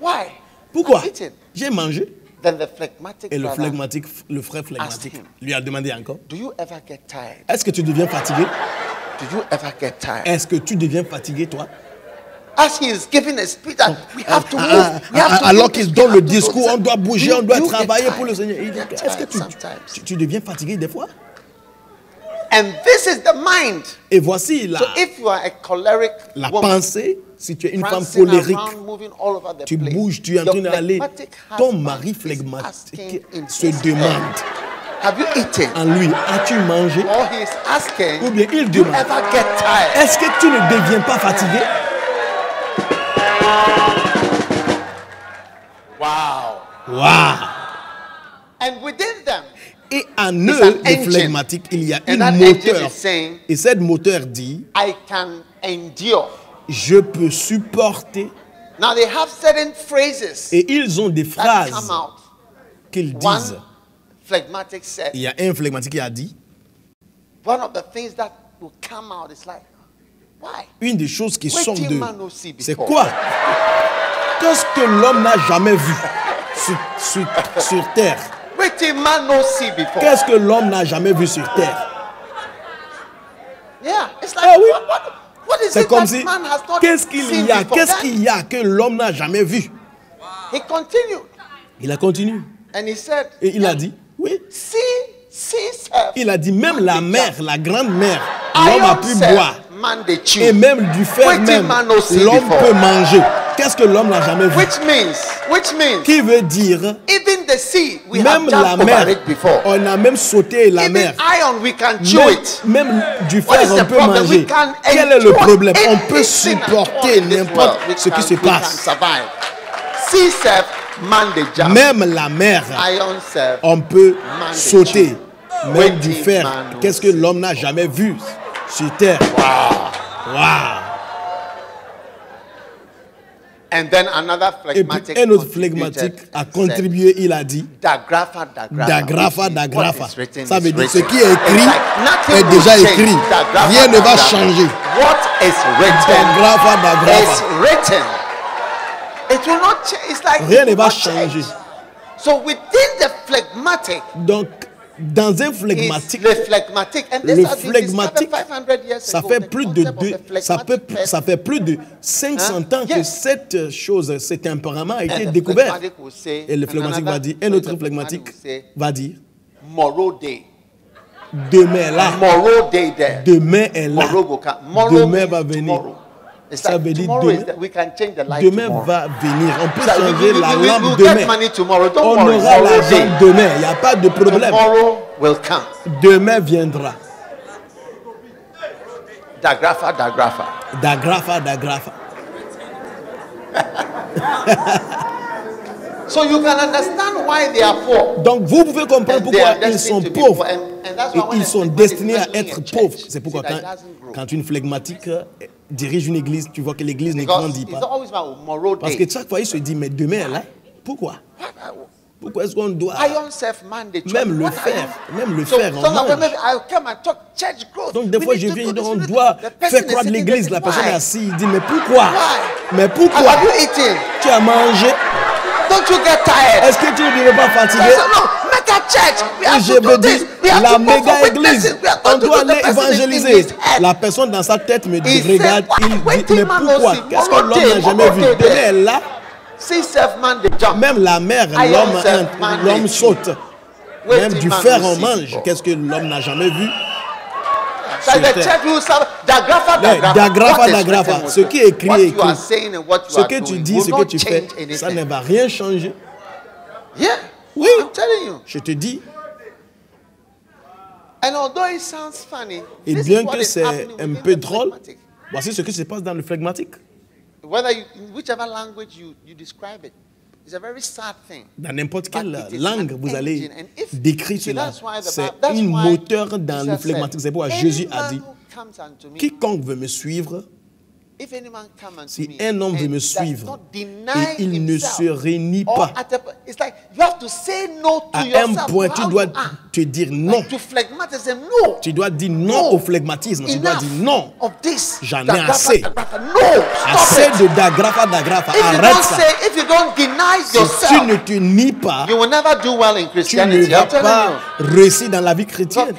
Why? Pourquoi? I've eaten. J'ai mangé. Then the phlegmatic Et le brother, phlegmatique, le frère phlegmatique him. lui a demandé encore, "Do you ever get tired? est-ce que tu deviens fatigué? Do you ever get tired?" Est-ce que tu deviens fatigué, toi? As he is giving a speech, that we have to move. We have to Alors do this, qu'il we donne have le to do discours, this. on doit bouger, You- on doit you get travailler tired. pour le Seigneur. Il You dit, get est-ce que tired sometimes. tu deviens fatigué des fois? And this is the mind. Et voici So if you are a choleric la woman, pensée, si tu es une femme prancing colérique, around, moving all over the tu place, bouges, tu es en your train d'aller, phlegmatic ton husband mari is phlegmatique asking in se his demande head, "Have you eaten?" en lui, as-tu mangé? Or he is asking, Ou bien il "Do you demande, ever get tired?" est-ce que tu ne deviens pas fatigué? Wow. Waouh! And within them, Et en It's eux, an les engine. phlegmatiques, il y a and une that engine moteur. is saying, Et cette moteur dit, "I can endure." je peux supporter. Now they have certain phrases Et ils ont des that phrases come out. qu'ils One disent. phlegmatic said, Il y a un phlegmatique qui a dit, one of the things that will come out is like, why? une des choses qui Wait sortent till de... man no see C'est before. quoi? Qu'est-ce que l'homme n'a jamais vu sur terre? Qu'est-ce que l'homme n'a jamais vu sur terre? Ah oui. C'est comme si, qu'est-ce qu'il y a que l'homme n'a jamais vu? Il a continué. Et il a dit, oui. Il a dit, même la mer, la grande mer, l'homme a pu boire. Et même du fer même, l'homme peut manger. Qu'est-ce que l'homme n'a jamais vu? Qui veut dire, même la mer, on a même sauté la mer. Même du fer, on peut manger. Quel est le problème? On peut supporter n'importe ce qui se passe. Même la mer, on peut sauter. Même du fer. Qu'est-ce que l'homme n'a jamais vu sur terre? Wow. Et puis un autre flegmatique a contribué, il a dit Dagrafa. Ça veut dire ce qui est écrit est déjà écrit. Rien ne va changer. Dagrafa. Rien ne va changer. Donc, dans un flegmatique, le flegmatique, ça fait plus de plus de 500 ans que cette chose, ce tempérament a été découvert. Et le flegmatique va dire, un autre flegmatique va dire, demain est là. Demain est là. Demain va venir. Ça veut dire demain va venir. On peut changer la lampe demain. On aura l'argent demain. Il n'y a pas de problème. Demain viendra. Dagrafa. So you can understand why they are poor. Donc vous pouvez comprendre pourquoi ils sont pauvres. Et ils sont destinés à être pauvres. C'est pourquoi quand une flegmatique dirige une église, tu vois que l'église ne grandit pas. Parce que chaque fois il se dit, mais demain là, pourquoi? Pourquoi est-ce qu'on doit même le faire on mange. Donc des fois je viens et on doit faire croître l'église. La personne est assise, il dit, mais pourquoi? Mais pourquoi? Tu as mangé? Est-ce que tu ne es pas fatigué? Et je veux dire, la méga église, on doit aller évangéliser. La personne dans sa tête me dit, regarde, il dit, mais pourquoi? Qu'est-ce que l'homme n'a jamais vu? Demain est là. Même la mer, l'homme saute. Même du fer, on mange. Qu'est-ce que l'homme n'a jamais vu? Dagrafa. Ce qui est écrit est écrit. Ce que tu dis, ce que tu fais, ça ne va rien changer. Oui, je te dis. Et bien que c'est un peu drôle, voici ce qui se passe dans le flegmatique. Dans n'importe quelle langue, vous allez décrire cela. C'est un moteur dans le flegmatique. C'est pourquoi Jésus a dit, quiconque veut me suivre, si un homme veut me suivre et il ne se réunit pas, à un point tu dois te dire non. Tu dois dire non au flegmatisme. Tu dois dire non. J'en ai assez. Assez de dagrafa. Arrête ça. Si tu ne te nies pas, tu ne vas pas réussir dans la vie chrétienne.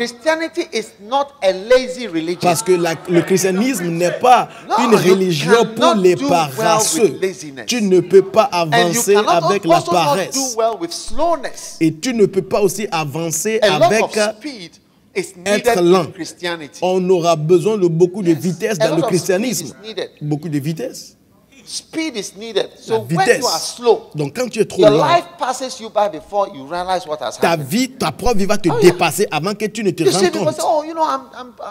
Parce que le christianisme n'est pas une religion pour les paresseux. Tu ne peux pas avancer avec la paresse. Et tu ne peux pas aussi avancer avec être lent. On aura besoin de beaucoup de vitesse dans le christianisme. Beaucoup de vitesse. Speed is needed. So when you are slow, donc quand tu es trop lent, life passes you by before you realize what has happened. Ta propre vie va te dépasser avant que tu ne te rendes compte.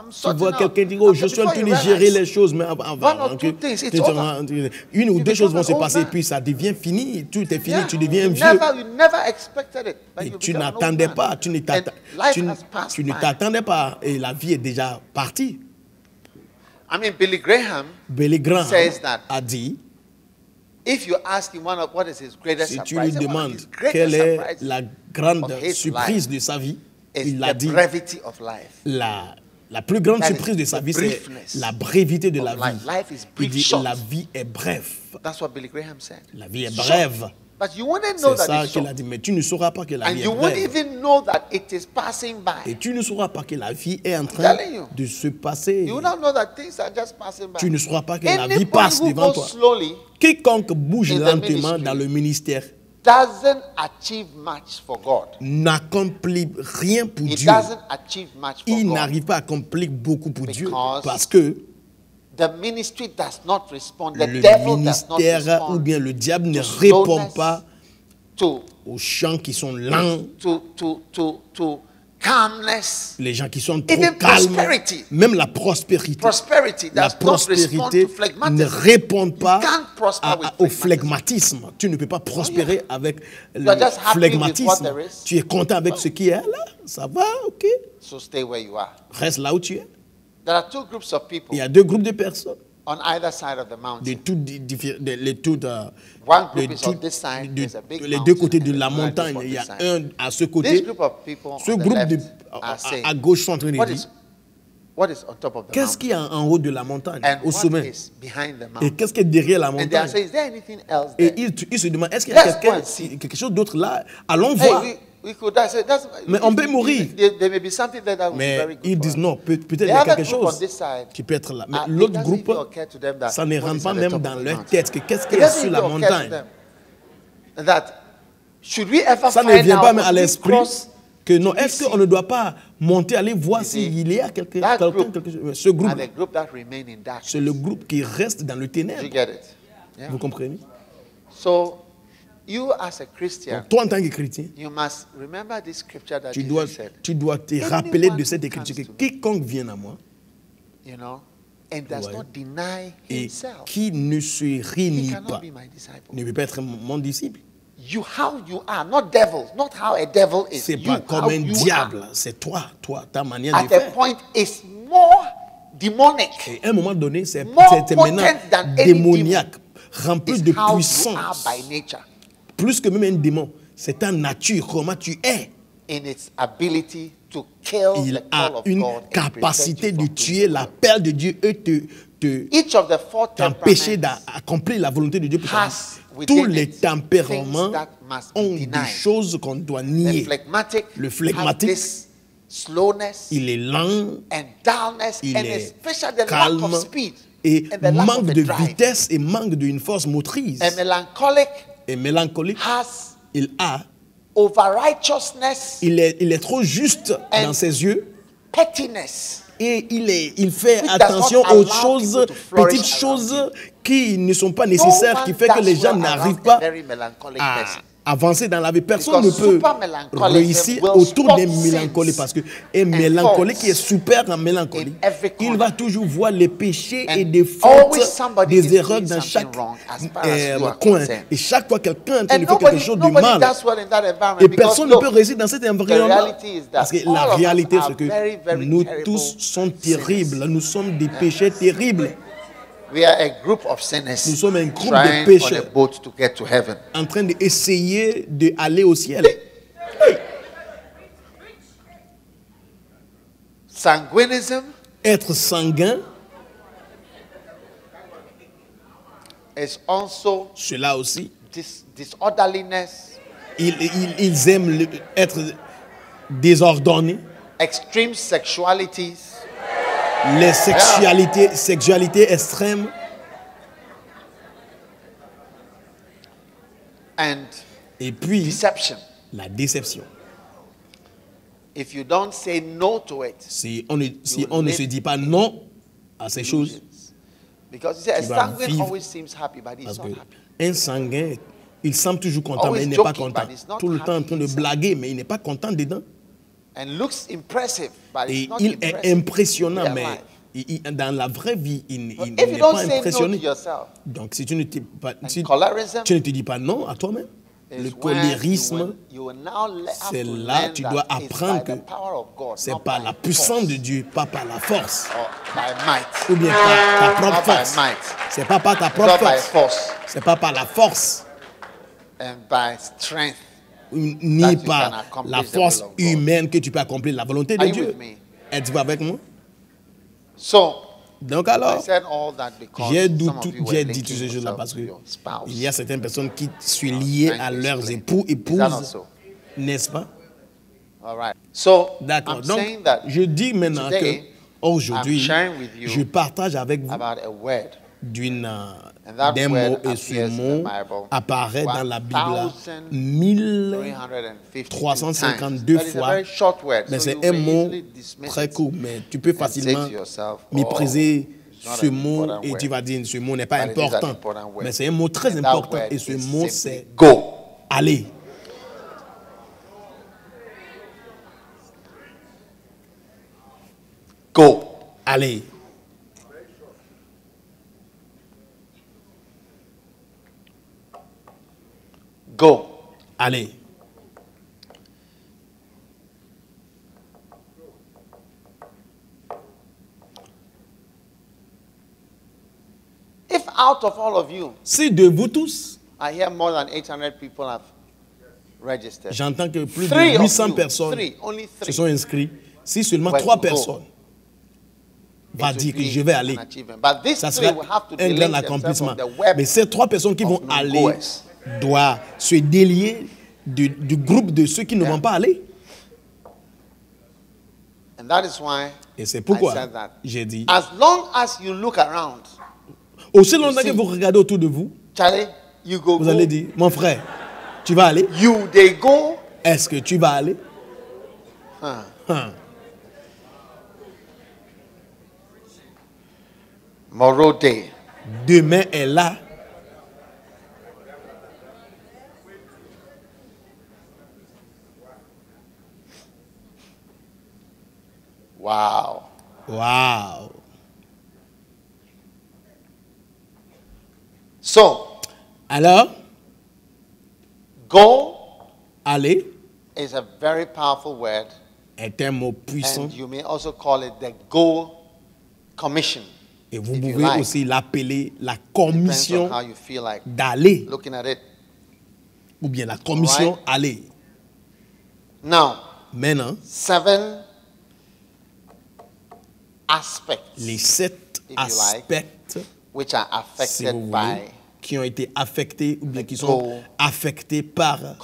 Tu vois quelqu'un dire, oh, je suis en train de gérer les choses, mais avant une ou deux choses vont se passer, puis ça devient fini, tout est fini, tu deviens vieux. Et tu n'attendais pas, tu ne t'attendais pas, et la vie est déjà partie. Billy Graham a dit, si tu lui demandes quelle est la grande surprise de sa vie, il a dit, la plus grande surprise de sa vie, c'est la brèveté de la vie. Il dit, la vie est brève. La vie est brève. C'est ça qu'il a dit, mais tu ne sauras pas que la vie est brève. Et tu ne sauras pas que la vie est en train de se passer. Tu ne sauras pas que la vie passe devant toi. Quiconque bouge lentement dans le ministère n'accomplit rien pour Dieu. Il n'arrive pas à accomplir beaucoup pour Dieu parce que le ministère ou bien le diable ne répond pas aux gens qui sont lents, les gens qui sont trop calmes, même la prospérité. La prospérité ne répond pas au flegmatisme. Tu ne peux pas prospérer avec le flegmatisme. Tu es content avec ce qui est là, ça va, ok. Reste là où tu es. Il y a deux groupes de personnes. Les deux côtés de la montagne, il y a un à ce côté. Ce groupe à gauche sont en train de dire qu'est-ce qu'il y a en haut de la montagne, au sommet, et qu'est-ce qui est derrière la montagne. Et ils se demandent est-ce qu'il y a quelque chose d'autre là. Allons voir. Mais on peut mourir. Mais ils disent non, peut-être il y a quelque chose qui peut être là. Mais l'autre groupe, ça ne rentre pas même dans leur tête. Qu'est-ce qu'il y a sur la montagne? Ça ne vient pas même à l'esprit que non, est-ce qu'on ne doit pas monter, aller voir s'il y a quelqu'un. Ce groupe, c'est le groupe qui reste dans le ténèbre. Vous comprenez? You as a Christian, donc, toi en tant que chrétien, tu dois te rappeler de cette écriture que quiconque vient à moi, et qui ne se réunit pas, ne peut pas être mon disciple. C'est pas comme un diable, c'est toi, ta manière de faire. Et à un moment donné, c'est maintenant démoniaque, rempli de puissance. Plus que même un démon, c'est ta nature, comment tu es. Il a une capacité de tuer l'appel de Dieu et t'empêcher d'accomplir la volonté de Dieu. Tous les tempéraments ont des choses qu'on doit nier. Le flegmatique, il est lent, il est calme et manque de vitesse et manque d'une force motrice. Et mélancolique, il est trop juste dans ses yeux. Et il fait attention aux choses, petites choses qui ne sont pas nécessaires, qui fait que les gens n'arrivent pas à avancer dans la vie. Personne ne peut réussir autour d'un mélancolique parce qu'un mélancolique qui est super en mélancolie, il va toujours voir les péchés et des fautes, des erreurs dans chaque coin. Et chaque fois quelqu'un fait quelque chose de mal, et personne ne peut réussir dans cet environnement. Parce que la réalité, c'est que nous tous sommes terribles. Nous sommes des péchés terribles. Nous sommes un groupe de pécheurs en train d'essayer d'aller au ciel. Être sanguin, cela aussi. Ils aiment être désordonnés. Extreme sexualities. Les sexualités extrêmes. Et puis, la déception. Si on ne se dit pas non à ces choses, parce qu'un sanguin, il semble toujours content, mais il n'est pas content. Tout le temps en train de blaguer, mais il n'est pas content dedans. Et il est impressionnant, mais dans la vraie vie, il n'est pas impressionné. Donc, si tu ne te dis pas non à toi-même, le colérisme, c'est là que tu dois apprendre que c'est par la puissance de Dieu, pas par la force. Ou bien par ta propre force. C'est pas par ta propre force. C'est pas par la force. Ni par la force humaine que tu peux accomplir la volonté de Dieu. Êtes-vous avec moi? Donc alors, j'ai dit toutes ces choses-là parce qu'il y a certaines personnes qui sont liées à leurs époux, épouses, n'est-ce pas? D'accord. Donc, je dis maintenant que aujourd'hui, je partage avec vous d'un mot, et ce mot apparaît dans la Bible 1352 fois. Mais c'est un mot très court, mais tu peux facilement mépriser ce mot et tu vas dire ce mot n'est pas important. Mais c'est un mot très important et ce mot c'est go. Allez. Go. Allez. Go. Allez. If out of all of you, si de vous tous, I hear more than 800 people have registered. J'entends que plus de 800 personnes se sont inscrites. Si seulement 3 personnes vont dire que je vais aller, ça sera un grand accomplissement. Mais ces 3 personnes qui vont aller doivent se délier du groupe de ceux qui ne vont pas aller. Et c'est pourquoi j'ai dit, aussi longtemps que vous regardez autour de vous, vous allez dire, mon frère, tu vas aller? Est-ce que tu vas aller? Demain est là. Wow. Wow. So, alors, go, aller, is a very powerful word. Est un mot puissant. And you may also call it the Go Commission. Et vous pouvez aussi l'appeler la commission d'aller. Ou bien la commission aller. Maintenant, 7 aspects, les 7 aspects which are affected by qui ont été affectés ou bien qui sont affectés par la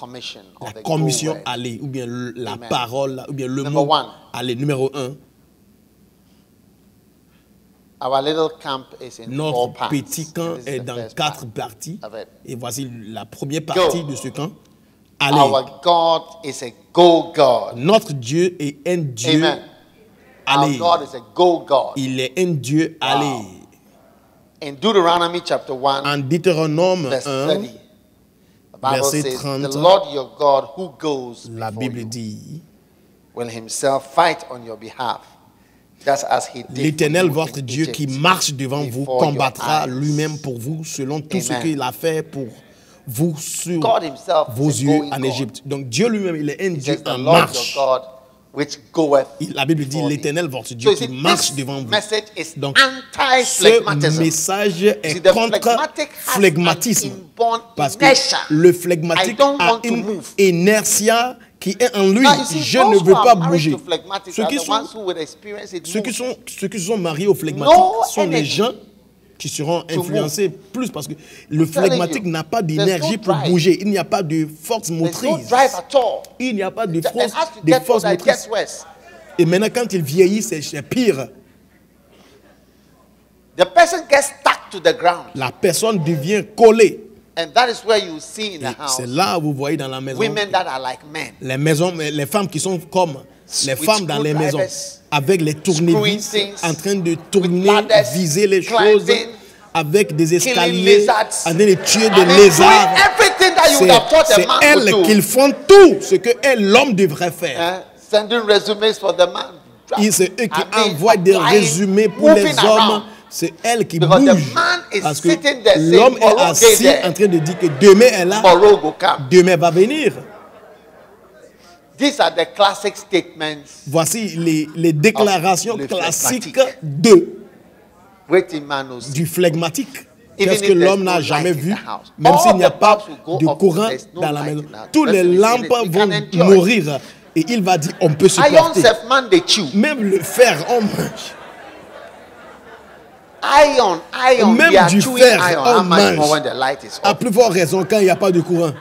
commission aller ou bien la parole ou bien le mot aller. Numéro 1. Notre petit camp est dans 4 parties. Et voici la première partie de ce camp. Allez. Notre Dieu est un Dieu. Allez. Il est un Dieu. Allez. In Deuteronomy chapter 1, en Deutéronome 1, verset 30, the Lord your God who goes la Bible dit, will himself fight on your behalf. L'Éternel, votre Dieu, qui marche devant vous, combattra lui-même pour vous selon tout ce qu'il a fait pour vous sur vos yeux en Égypte. Donc Dieu lui-même, il est un Dieu en marche. La Bible dit l'Éternel, votre Dieu, qui marche devant vous. Donc ce message est contre phlegmatisme. Parce que le phlegmatique a une inertia qui est en lui. Je ne veux pas bouger. Ceux qui sont mariés au phlegmatique sont les gens qui seront influencés plus parce que le phlegmatique n'a pas d'énergie pour bouger. Il n'y a pas de force motrice. Il n'y a pas de force motrice. Et maintenant, quand il vieillit, c'est pire. La personne devient collée. C'est là où vous voyez dans la maison les femmes qui sont comme les femmes dans les maisons avec les tournevis en train de tourner, viser les choses avec des escaliers, en train de tuer des lézards. C'est elles qui font tout ce que l'homme devrait faire. C'est eux qui envoient des résumés pour les hommes. C'est elle qui bouge parce que l'homme est assis en train de dire que demain est là, demain va venir. Voici les déclarations classiques du phlegmatique. Qu'est-ce que l'homme n'a jamais vu, même s'il n'y a pas de courant dans la maison. Toutes les lampes vont mourir et il va dire on peut supporter. Même le fer, on mange. Même du fer, on mange. À plus forte raison quand il n'y a pas de courant.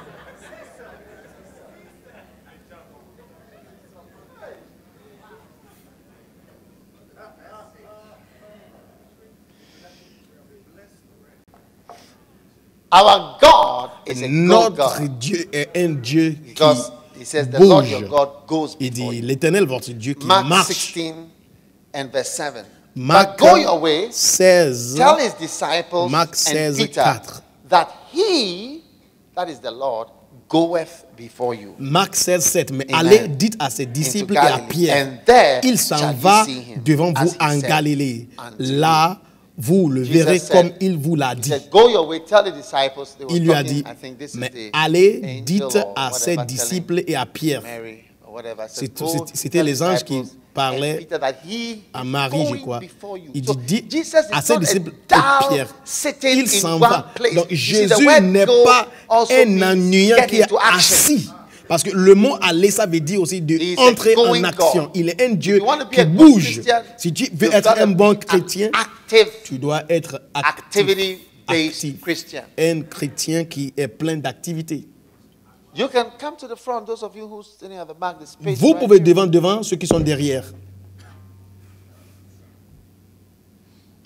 Our God is a Notre God. Dieu est un Dieu qui He says, the Lord your bouge. God goes Il before dit, you. l'Éternel, votre Dieu qui Mark marche. 16 and verse 7. Marc But go your way, 16, tell his disciples Marc and 16, Peter 4. that he, that is the Lord, goeth before you. Marc 16, 7. Mais Amen. allez, dites à ses disciples et à Galilee, Pierre, and there il s'en shall ye va see him, devant vous as he en said Galilée. unto Là, vous le Jesus verrez said- comme il vous l'a He dit. said, go your way, tell the disciples. They were Il lui a talking, dit, I think this is mais the allez, angel dites or à whatever ses telling disciples et à Pierre. Mary or whatever. I said, C'est- go c'était tell les the anges qui disciples parlaient and Peter that he à is Marie, je going crois. before you. Il So dit Jesus à is ses not disciples a et dull Pierre, sitting il in s'en one va. place. Donc You see, the Jésus word n'est go pas also un means ennuyant get qui est into action. assis. Parce que le mot aller, ça veut dire aussi de He is entrer a en going action. God. Il est un Dieu If you want to be qui a good bouge. Christian, Si tu veux you've être got to un bon be an chrétien, active, tu dois être actif. activity-based Actif. Christian. Un chrétien qui est plein d'activité. You can come to the front, those of you who's sitting at the back, the space Vous right pouvez here. devant ceux qui sont derrière.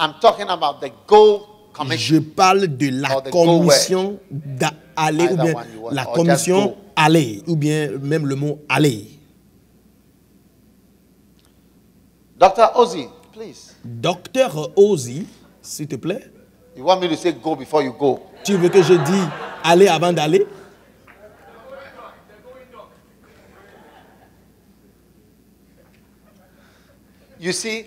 I'm talking about the go commission. Je parle de la Or the go commission d'aller ou Either bien one you want, la or commission just go. aller ou bien même le mot aller. Dr. Ozzy, please. Docteur Ozzy, s'il te plaît, You want me to say go before you go? tu veux que je dise aller avant d'aller? You see,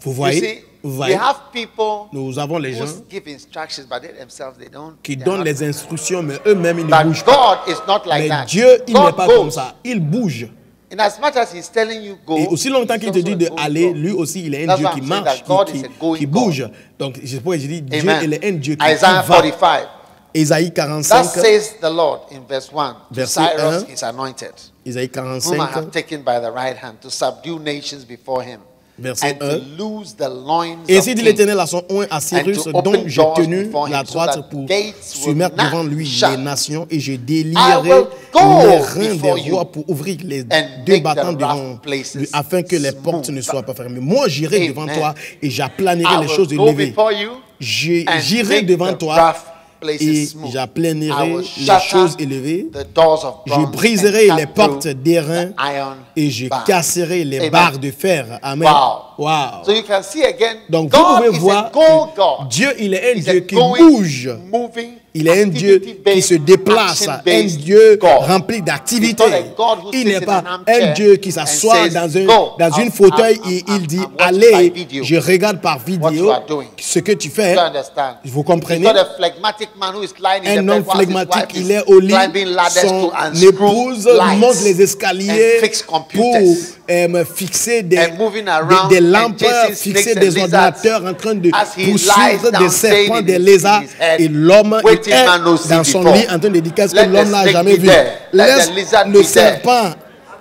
Vous voyez, you see, vous we voyez, have people nous avons les who gens give instructions, but they themselves they don't. qui they're donnent not- les instructions, mais eux-mêmes, ils ne But bougent pas. God is not like Mais that. Dieu, il God n'est pas goes. comme ça. Il bouge. In as much as He's telling you go, Et aussi longtemps qu'il te he's dit also a de going aller, God. lui aussi, il est un That's Dieu why qui I'm saying marche, that God is a going qui God. bouge. Donc, c'est pourquoi je dis, Dieu, Amen. il est un Dieu qui Isaiah va. 45. Isaïe That 45, says the Lord in verse 1. To Verset Cyrus, 1. His anointed, Isaïe whom I have 45, taken by the right hand to subdue nations before him, Verset and to 1. loose the loins Et of ainsi dit kings. l'Éternel à son oint à Cyrus, And to open dont j'ai doors tenu before him, la so droite that pour gates soumettre will devant not lui shut. les nations, et je I délierai will go les reins before des you rois pour ouvrir les and deux make battants the devant rough places lui, afin que les portes smooth. ne soient pas fermées. Moi, j'irai Amen. devant toi et j'aplanirai I les will choses go élevées. before you and J'irai make devant the toi rough places et smooth. I j'aplanirai will les shatter choses élevées. the doors of Je bronze briserai and les cut portes through d'airain the iron et je bars. casserai les Amen. barres de fer. Amen. Wow. Wow. So you can see again, Donc vous God pouvez is voir a go God. que Dieu, il est un He's a Dieu qui going, bouge. moving, Il est un Dieu qui activity-based, se déplace, un action-based Dieu God. rempli He's d'activité. not a God who Il sits n'est in pas an armchair un Dieu qui and s'assoit says, dans "Go, une I'm- fauteuil I'm- et il I'm- dit, I'm watching allez, by video je regarde par what vidéo you are doing." ce que tu fais. You understand? Vous He's comprenez? not a phlegmatic man who is lying in Un the homme bed while his phlegmatique, wife il is est au lit, climbing ladders son to unscrew épouse lights monte les and escaliers fix pour computers me fixer and moving around des and lampes, chasing fixer snakes and des lizards ordinateurs en train de as he poursuivre lies down des serpents, saying des in lézards. his head, Et l'homme il "Waiting man no est see dans son before. lit en train de dire qu'est-ce que Let the l'homme n'a snake jamais be vu. there. Let Laisse the lizard le be there. serpent,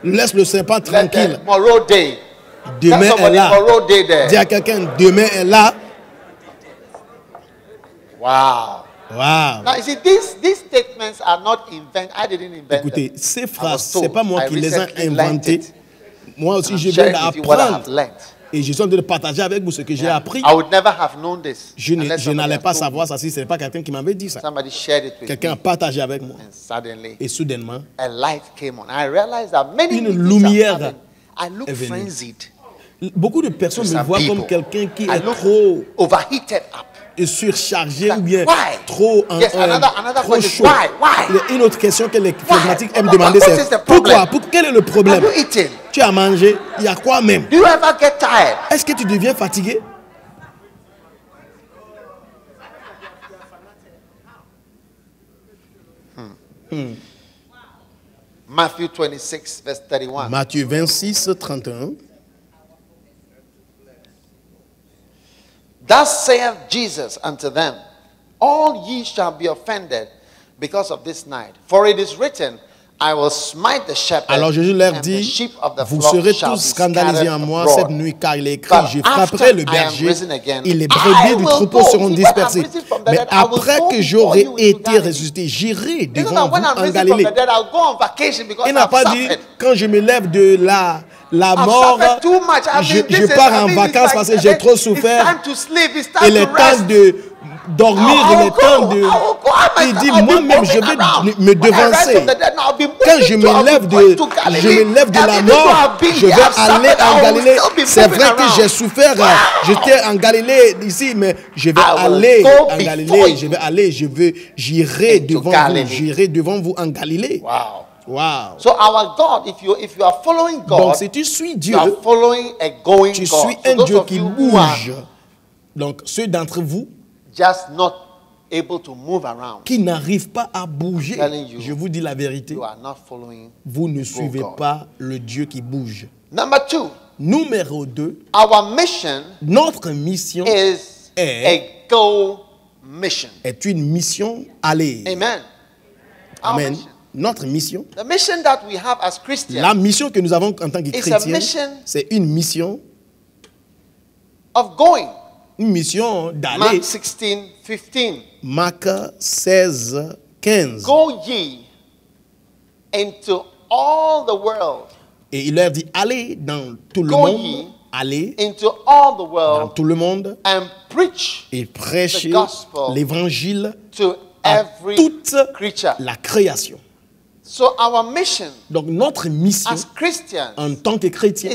laisse le serpent Let tranquille. the tomorrow day. Demain Tell est somebody là. tomorrow day there. Dis à quelqu'un, demain est là. Wow. Wow. Now you see, these statements are not invented. I didn't invent Écoutez, them. ces I phrases, was told. c'est pas moi I qui les ai recently learned inventées. it. Moi aussi, I'm je viens sharing with you what I have d'apprendre. learned. Et je suis en train de partager avec vous ce que j'ai appris. I would never have known this. Je unless somebody n'allais has pas told me. savoir ça si ce n'est pas quelqu'un qui m'avait dit ça. Somebody shared it with Quelqu'un a me. partagé avec moi. And suddenly, Et soudainement, a light came on. I realized that many Une meetings lumière I'm having, I look est venue. frenzied. beaucoup de personnes To me some voient people. comme quelqu'un qui I est look trop overheated up. surchargé ou bien Why? trop, Yes, another trop question. chaud. Why? Une autre question que les phlegmatiques aiment What demander, is c'est the problem? pourquoi? Quel est le problème? Have you eaten? Tu as mangé, il y a quoi même? Do you ever get tired? Est-ce que tu deviens fatigué? Matthew 26, verse 31. Matthieu 26, 31. Thus saith Jesus unto them, all ye shall be offended because of this night. For it is written, Alors Jésus leur dit, vous serez tous scandalisés en moi cette nuit, car il est écrit, je frapperai le berger et les brebis du troupeau seront dispersées. Mais après que j'aurai été ressuscité, j'irai devant vous en Galilée. Il n'a pas dit, quand je me lève de la mort, je pars en vacances parce que j'ai trop souffert. Il est temps de dormir, il est temps de... Il dit, moi-même, je vais me devancer. Quand je me lève de la mort, je vais aller en Galilée. C'est vrai que j'ai souffert. J'étais en Galilée ici, mais je vais aller en Galilée. J'irai devant vous en Galilée. Wow. So our God, if you are following God, donc si tu suis Dieu, you are following a going tu God. suis un Dieu qui bouge. Donc ceux d'entre vous just not able to move around, qui n'arrivent pas à bouger, je vous dis la vérité, you are not following vous ne suivez pas le Dieu qui bouge. Number 2. Numéro 2, our mission notre mission is a go mission. Est une mission aller. Amen. Amen. Notre mission, the mission that we have as Christians, la mission que nous avons en tant que chrétiens, c'est une mission of going. Une mission d'aller. Mark 16:15. Marc 16, 15. Go ye into all the world. Et il leur dit, allez dans tout le monde. Allez into all the world dans tout le monde and preach et prêcher l'évangile à toute la création. So our mission, donc notre mission as Christians, en tant que chrétiens,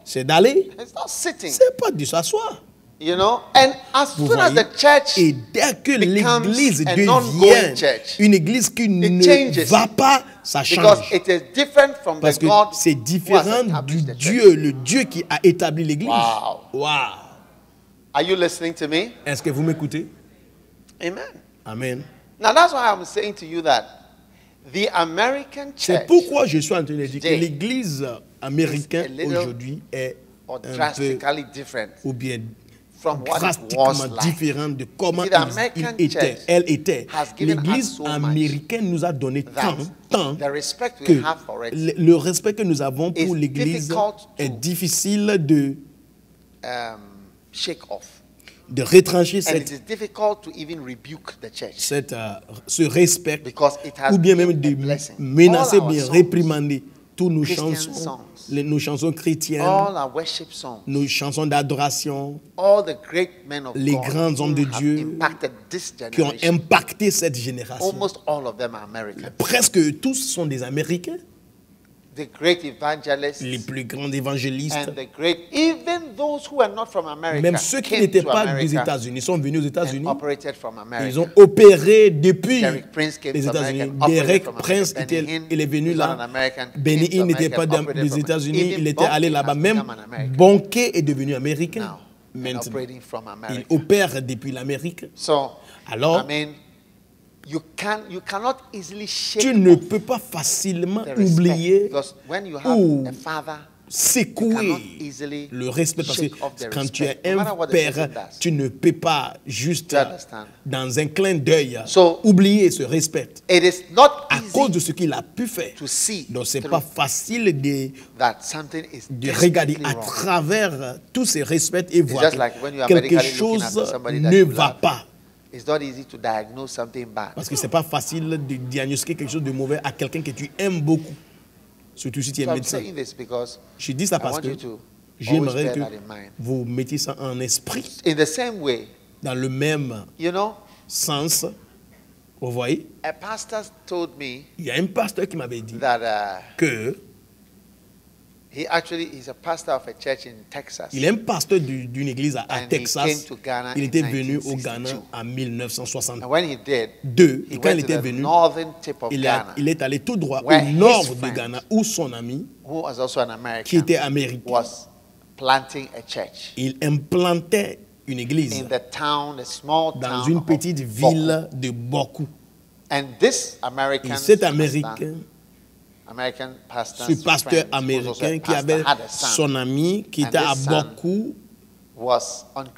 c'est d'aller. C'est pas de s'asseoir. You know, and as soon as the church et dès que l'église devient une église qui ne va pas, ça change. Parce que c'est différent du Dieu, le Dieu qui a établi l'église. Wow. Are you listening to me? Est-ce que vous m'écoutez? Amen. Amen. Now that's why I'm saying to you that the American church. C'est pourquoi je suis en train de dire que l'église américaine aujourd'hui est un peu ou bien drastiquement différent de comment elle était. L'église américaine nous a donné tant que le respect que nous avons pour l'église est difficile de de retrancher ce respect ou bien même de menacer, bien réprimander tous nos chansons chrétiennes, nos chansons d'adoration, les grands hommes de Dieu qui ont impacté cette génération. Presque tous sont des Américains. Les plus grands évangélistes, même ceux qui n'étaient pas des États-Unis sont venus aux États-Unis. Ils ont opéré depuis les États-Unis. Derek Prince, il est venu là. Benny Hinn n'était pas des États-Unis, il était allé là-bas. Même Bonquet est devenu américain. Maintenant, il opère depuis l'Amérique. Alors, tu ne peux pas facilement oublier ou secouer le respect, parce que quand tu es un père, tu ne peux pas juste dans un clin d'œil oublier ce respect à cause de ce qu'il a pu faire. Donc c'est pas facile de regarder à travers tous ces respects et voir que quelque chose ne va pas. It's not easy to diagnose something bad. Parce que c'est pas facile de diagnostiquer quelque chose de mauvais à quelqu'un que tu aimes beaucoup, surtout si tu es médecin. Je dis ça parce que j'aimerais que vous mettiez ça en esprit. In the same way, dans le même sens, vous voyez. A pastor told me. Il y a un pasteur qui m'avait dit que he's a pastor of a church in Texas. Il est un pasteur d'une église à Texas. Il était venu au Ghana en 1962. Et quand il était venu, il est allé tout droit au nord du Ghana où son ami, qui était américain, il implantait une église dans une petite ville de Boku. Et cet Américain, ce pasteur américain qui avait son ami qui était à Boku,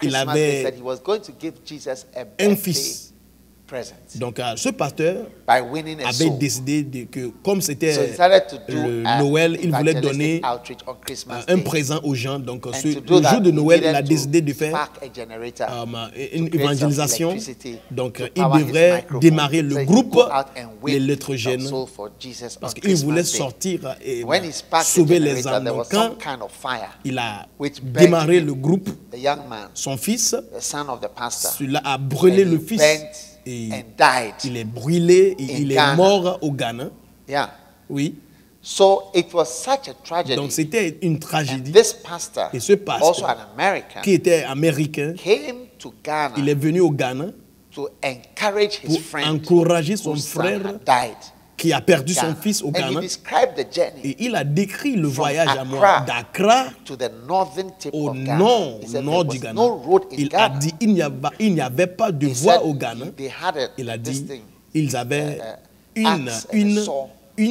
il avait un fils. Donc ce pasteur avait décidé que comme c'était Noël, il voulait donner un présent aux gens. Donc le jour de Noël, il a décidé de faire une évangélisation. Donc il devrait démarrer le groupe l'électrogène parce qu'il voulait sortir et sauver les âmes. Donc quand il a démarré le groupe, son fils, celui-là a brûlé le fils. Et il est brûlé et il est mort au Ghana. Oui. Donc c'était une tragédie. Et ce pasteur, qui était américain, il est venu au Ghana pour encourager son frère qui a perdu son fils au Ghana. Et il a décrit le voyage à moi d'Accra au nord du Ghana. Il a dit il n'y avait pas de voie au Ghana. Il a dit ils avaient une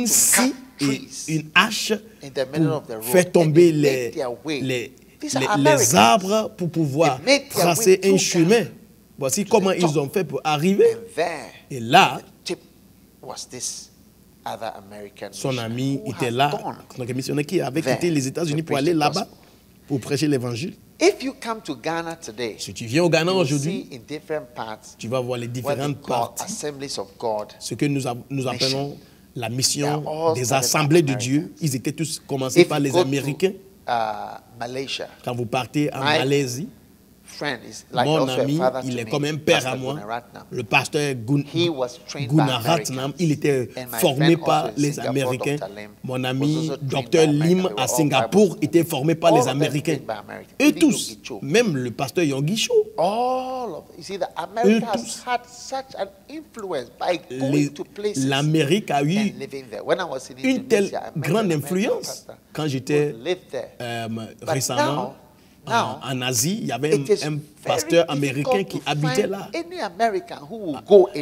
scie et une hache pour faire tomber les arbres pour pouvoir tracer un chemin. Voici comment ils ont fait pour arriver. Et là, son ami était là, donc un missionnaire qui avait quitté les États-Unis pour aller là-bas pour prêcher l'évangile. Si tu viens au Ghana aujourd'hui, tu vas voir les différentes parties, ce que nous appelons la mission des assemblées de Dieu. Ils étaient tous commencés par les Américains. Quand vous partez en Malaisie, mon ami, il est comme un père à moi, le pasteur Gunaratnam, il était formé par les Américains. Mon ami, Dr Lim à Singapour, était formé par les Américains. Et tous, même le pasteur Yonggi Cho. L'Amérique a eu une telle grande influence. Quand j'étais récemment en Asie, il y avait un pasteur américain qui habitait là.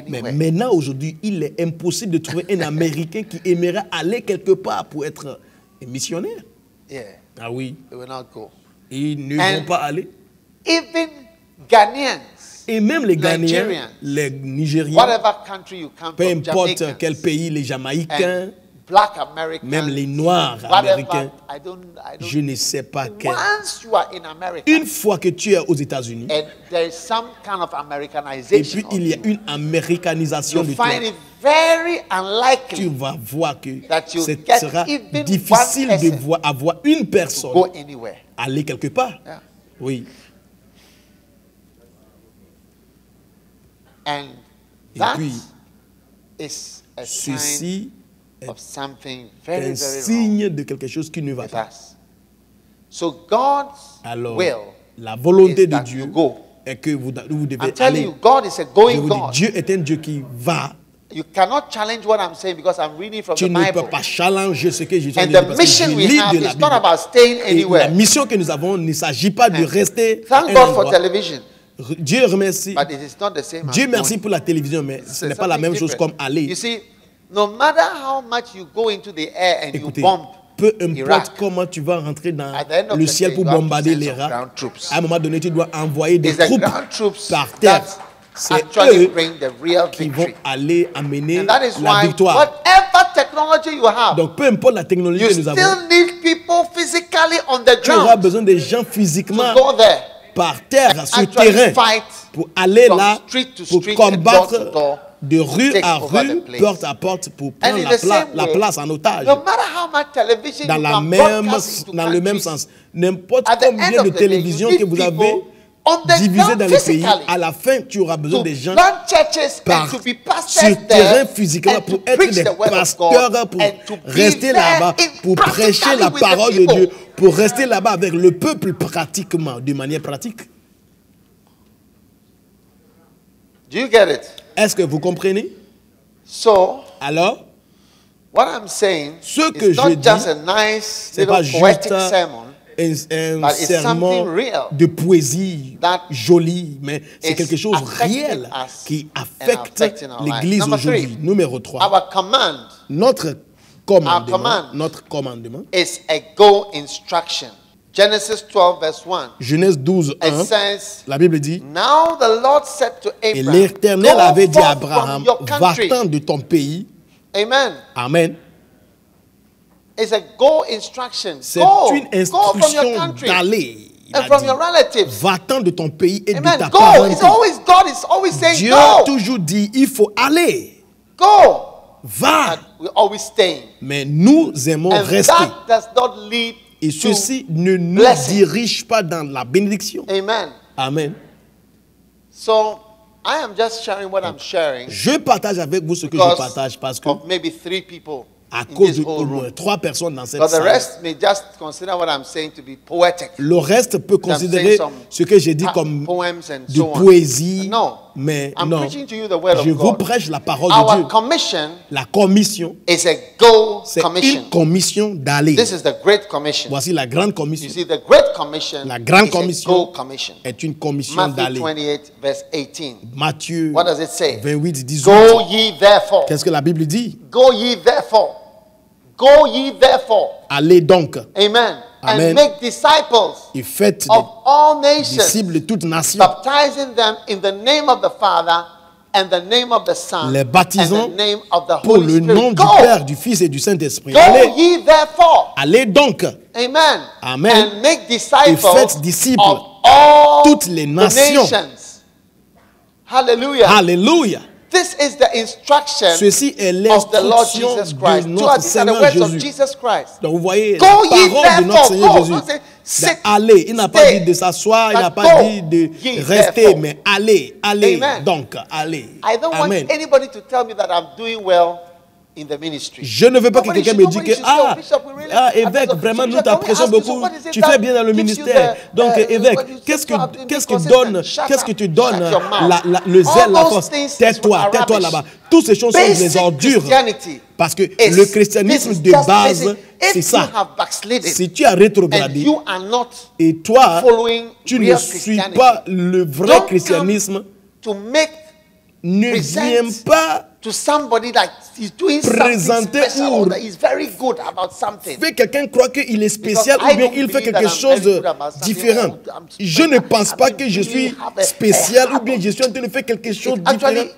Mais maintenant, aujourd'hui, il est impossible de trouver un Américain qui aimerait aller quelque part pour être un missionnaire. Ah oui. Ils ne vont pas aller. Et même les Ghanéens, les Nigériens, peu importe quel pays, les Jamaïcains, même les Noirs américains, je ne sais pas quel. Une fois que tu es aux États-Unis, et puis il y a une américanisation de toi, tu vas voir que ce sera difficile de avoir une personne aller quelque part. Oui. Et puis, ceci est un signe de quelque chose qui ne va pas. Alors, la volonté de Dieu est que vous devez aller. Dieu est un Dieu qui va. You cannot challenge what I'm saying because I'm reading from the Bible. Tu ne peux pas challenger ce que je dis. And the mission we have is not about staying anywhere. La mission que nous avons ne s'agit pas de rester. Thank God for television. Dieu remercie. But it is not the same. Dieu merci pour la télévision, mais ce n'est pas la même chose comme aller. You see, no matter how much you go into the air and you bomb, peu importe comment tu vas rentrer dans le ciel pour bombarder l'Irak, à un moment donné, tu dois envoyer des troupes par terre. C'est eux qui vont aller amener la victoire. Donc, peu importe la technologie que nous avons, tu auras besoin des gens physiquement par terre, sur terrain, pour aller là, pour combattre de rue à rue, porte à porte, pour prendre la place en otage. Dans le même sens, n'importe combien de télévisions que vous avez divisé dans le pays, à la fin, tu auras besoin des gens sur terrain physiquement pour être des pasteurs, pour rester là-bas, pour prêcher la parole de Dieu, pour rester là-bas avec le peuple pratiquement, de manière pratique. Do you get it? Est-ce que vous comprenez? Alors, what I'm saying ce que je dis, ce n'est pas juste un sermon de poésie joli, mais c'est quelque chose de réel qui affecte l'Église aujourd'hui. Numéro 3. Notre commandement is a go instruction. Genesis 12 verse 1. Genèse 12, 1. It says, la Bible dit, Now the Lord said to et Abraham, l'Éternel avait dit à Go Abraham, forth from your country. va-t'en de ton pays. Amen. Amen. It's a go instruction. C'est Go. une Go from your instruction country. d'aller. And from your relatives. Va-t'en de ton pays et Amen. de ta Go. parenté. It's always God is always saying Dieu go. toujours dit, il faut aller. Go. Va. But we're always staying. Mais nous aimons And rester. that does not lead Et to ceci ne nous blessing. dirige pas dans la bénédiction. Amen. Amen. So I am just sharing what I'm sharing Je partage avec vous ce que je because partage parce que of maybe 3 people à in cause this de whole au moins room. 3 personnes dans cette But the salle. rest may just consider what I'm saying to be poetic. Le reste peut considérer some ce que j'ai dit comme poems and de so on. poésie. No. Mais I'm non, preaching to you the word je of vous God. prêche la parole de Our Dieu. commission La commission, is a go c'est commission. une commission d'aller. This is the great commission. Voici la grande You commission. see, the great commission La grande is commission a go commission. est une commission Matthew d'aller. 28 verse 18. Matthieu What does it say? 28, 18. Go ye therefore. Qu'est-ce que la Bible dit? Go ye therefore. Go ye therefore. Allez donc Amen. Amen. And make disciples et faites of all des nations, disciples de toutes nations, baptizing them in the name of the Father and the name of the Son les and baptisant the name of the pour Holy le nom Spirit. du Go. Père, du Fils et du Saint-Esprit. Go Allez, ye therefore. allez donc Amen. Amen. And make et disciples faites disciples of all toutes les the nations. nations. Hallelujah. Alléluia. This is the instruction Ceci est of the Lord l'instruction Jesus de Christ. notre These are the Seigneur words of Jésus. Jesus Christ. Donc vous voyez Go la ye parole de notre therefore. Seigneur Go. Jésus. Don't say, sit, Allez, il n'a pas stay. dit de s'asseoir, il n'a But pas go dit de ye rester, therefore. mais allez, allez, Amen. donc, allez. I don't Amen. want anybody to tell me that I'm doing well in the ministry. Je ne veux pas que Nobody quelqu'un should- me dise nobody que should say, oh, Bishop, we really- évêque, So, vraiment Bishop, nous can we t'apprécions ask you, beaucoup, so what is it tu that fais bien dans le gives you ministère. the, Donc évêque, what you qu'est-ce just have been qui consistent? donne, Shut qu'est-ce qui up. te donne Shut your mouth. le All zèle, la those force? things Tais-toi are rubbish. là-bas. Toutes ces choses sont des Basic ordures. Christianity Parce que is- le christianisme this is de just base, basic. c'est If ça. you have backslidden Si tu as and rétrogradé you are not et toi, following tu ne real suis Christianity, pas le vrai don't christianisme, to make ne present viens pas to somebody that is doing something présenter special ou or that is very good about something. fait quelqu'un croire qu'il est spécial Because ou bien I don't il fait believe quelque that I'm chose very good about something. différent. Oh, I'm Je ne pense pas que je really suis have a spécial ou habit. bien je suis en train de faire quelque chose It différent. actually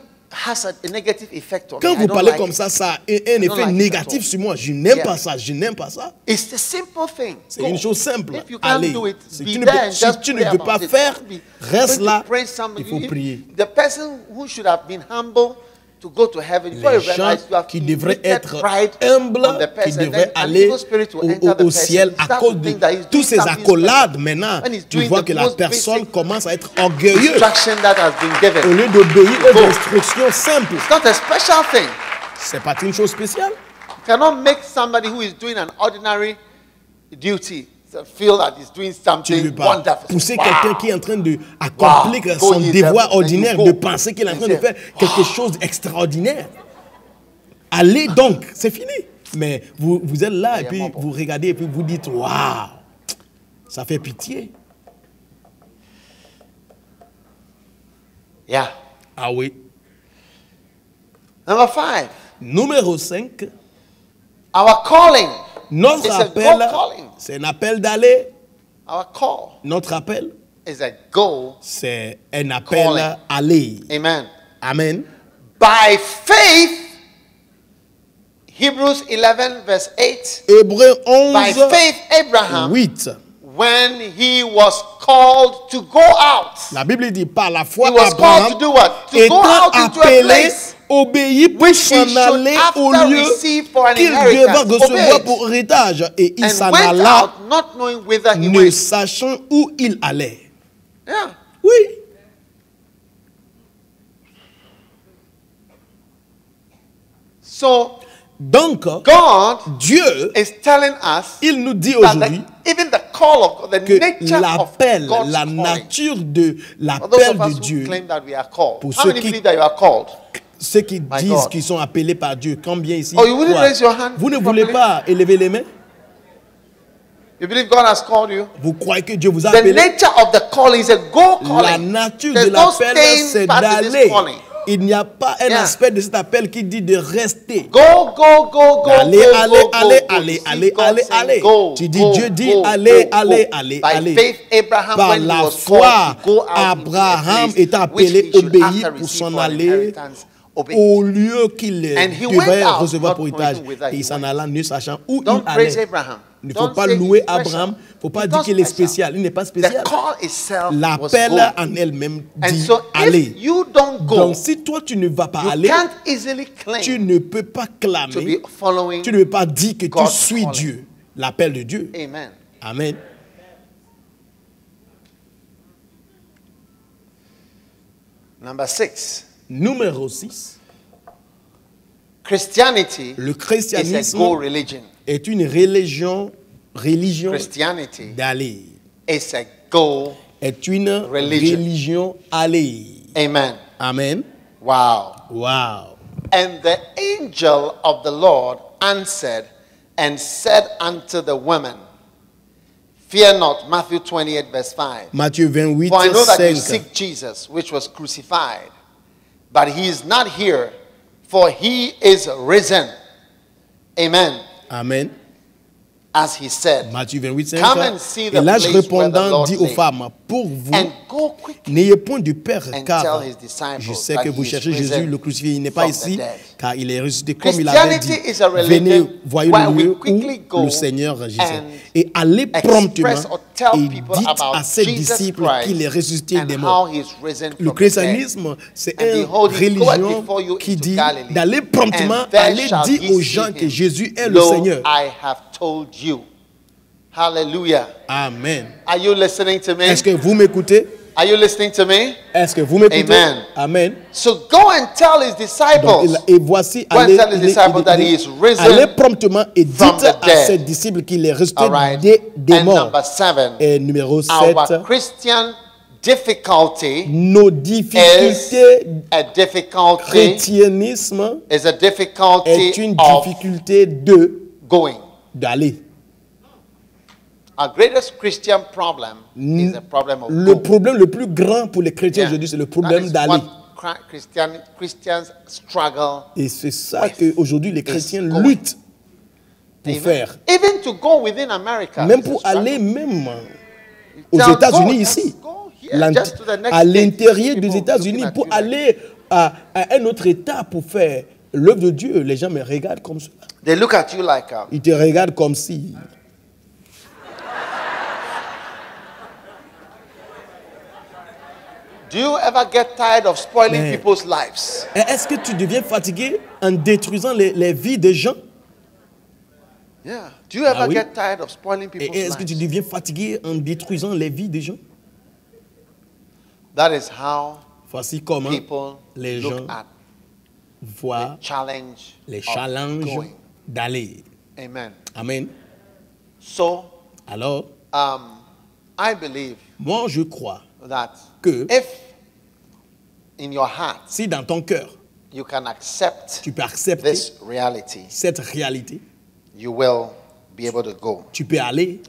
has a negative effect on Quand me. I vous don't parlez like comme it. ça, ça a un don't effet like it at négatif all. sur moi. Je n'aime Yeah. pas ça, je n'aime pas ça. It's a simple thing. C'est Go. une chose simple. If you can't Allez, do it, si be tu ne there peux, and si just tu ne pray peux about pas it. faire, Don't be reste going là, to praise somebody. il faut prier. The person who should have been humble to go to heaven, before Les you gens realize you have qui devraient inflicted être pride humbles, on the qui person, devraient then an aller evil spirit will enter the au person. ciel You à start cause to de think that he's tous doing ces something accolades. special. Maintenant, When he's tu doing vois the que la most personne basic commence à être orgueilleuse instruction that has been au given. lieu d'obéir aux Go. instructions simples. It's not a special thing. C'est pas une chose spéciale. You cannot make somebody who is doing an ordinary duty feel that he's doing Tu ne something veux pas wonderful. pousser Wow. quelqu'un qui est en train d'accomplir Wow. son Go ye devoir therefore, ordinaire, then you de go. penser qu'il est en train de And say, faire quelque chose d'extraordinaire. Allez donc, c'est fini. Mais vous êtes là et puis vous regardez et puis vous dites, waouh, ça fait pitié. Yeah. Ah oui. Number 5. Numéro 5, Our calling. notre It's a appel, go calling. c'est un appel d'aller. Our call Notre appel, is a go. c'est un appel Calling. à aller. Amen. Amen. By faith, Hebrews 11 verse 8. Hébreux By 11, faith, Abraham, 8. when he was called to go out, La Bible dit par la foi, he was called to Abraham, do what? To go étant out into a appelé, place obéit pour which he s'en should aller au after lieu receive for an qu'il inheritance. devait recevoir Obeyed. pour héritage. Et il and s'en went alla, out not knowing whither he ne went. sachant où il allait. Yeah. Oui. So Donc, God Dieu, is telling us il nous dit that aujourd'hui even the call of God, the que nature of l'appel, God's la calling. nature de For those l'appel of us de who Dieu, claim that we are called. Pour How ceux many qui- believe that you are called? ceux qui My disent God. qu'ils sont appelés par Dieu, combien ici Oh, you wouldn't croient? raise your hand Vous ne properly? voulez pas élever les mains? You believe God has called you? Vous croyez que Dieu vous a The appelé? nature of the calling is a go La calling. nature There's de no l'appel, staying c'est part in this d'aller. calling. Il n'y a pas un aspect de cet appel qui dit de rester. Go, go, go, go. Allez, go, allez, go, allez, go, allez, go. allez, God allez, saying, allez. go, Tu dis, go, Dieu dit, go, allez, go, allez, go. allez, By allez. faith, Abraham, Par when he la was foi, called to go out into a Abraham place est appelé, which he should obéir after pour receive s'en for an aller inheritance, obey. au lieu qu'il And he went devait out, recevoir not pour héritage. knowing whither Et he il s'en went. alla, ne sachant où Don't il allait. praise Abraham. Il ne faut Don't pas say louer he's special. Abraham. Il ne faut pas He's dire not qu'il est special. spécial. Il n'est pas The spécial. call itself was L'appel going. en elle-même And dit so aller. if you don't go, Donc si toi tu ne vas pas you aller, can't easily claim tu ne peux pas to clamer, be following. tu ne peux pas dire que tu God's suis calling. Dieu, l'appel de Dieu. Amen. Amen. Number 6. Numéro 6. Christianity Le is a christianisme go religion. est une religion Christianity d'aller. is a go. Est une Religion. religion aller. Amen. Amen. Wow. Wow. And the angel of the Lord answered and said unto the woman, fear not. Matthew 28 verse 5. Matthieu 28, For I know that you 5. seek Jesus, which was crucified, but he is not here, for he is risen. Amen. Amen. As he said. Matthieu 28, 5. Come and see the Et l'ange place where the répondant Lord dit aux lay. femmes, pour vous, And go quickly n'ayez point de peur, and car tell his disciples je sais que that vous he is cherchez risen Jésus, le crucifié. Il n'est pas from ici, the dead. car il est ressuscité comme il avait dit. Christianity is a religion Venez, voyez where le we lieu où quickly go le Seigneur agissait. and Et allez promptement express or tell et people dites about à ses Jesus disciples Christ qu'il est ressuscité and des how morts. he is risen Le from the dead. christianisme, c'est And une behold, he goeth religion before you qui into dit Galilee, d'aller promptement, and there aller shall dire ye aux see gens que him. Jésus est le Lo, Seigneur. I have told you. Hallelujah. Amen. Are you listening to me? Est-ce que vous m'écoutez? Are you listening to me? Est-ce que vous m'écoutez? Amen. Amen. So go and tell his Donc, disciples. et voici, Go and allez, tell his disciples that he is risen allez promptement et dites from the à dead. ses disciples qu'il est ressuscité All right. des And morts. number 7. Et numéro 7, Our Christian difficulty nos is difficultés a difficulty chrétianisme is a difficulty est une of difficulté de going. d'aller. Our greatest Christian problem is a problem of Le go. problème le plus grand pour les chrétiens Yeah. aujourd'hui, c'est le That problème is d'aller. what Christians struggle. Et c'est ça qu'aujourd'hui les chrétiens going. luttent pour Amen. faire. Even to go within America. Même is a pour struggle. aller même aux Tell États-Unis go, ici, just go here, just to the next à state. l'intérieur des People États-Unis, looking at pour you like- aller à un autre État pour faire l'œuvre de Dieu, les gens me regardent comme ça. They look at you like Ils te regardent comme si. do you ever get tired of spoiling Mais- people's lives? Est-ce que tu deviens fatigué en détruisant les vies des gens? Yeah. Do you ever oui. get tired of spoiling Et people's est-ce que tu lives? deviens fatigué en détruisant les vies des gens? That is how Voici comment people les look gens at voient challenge les of challenges going. d'aller. Amen. Amen. So, Alors, I believe moi je crois that que if in your heart si dans ton cœur, you can accept tu peux accepter this reality, cette réalité, you will be able to go. tu peux aller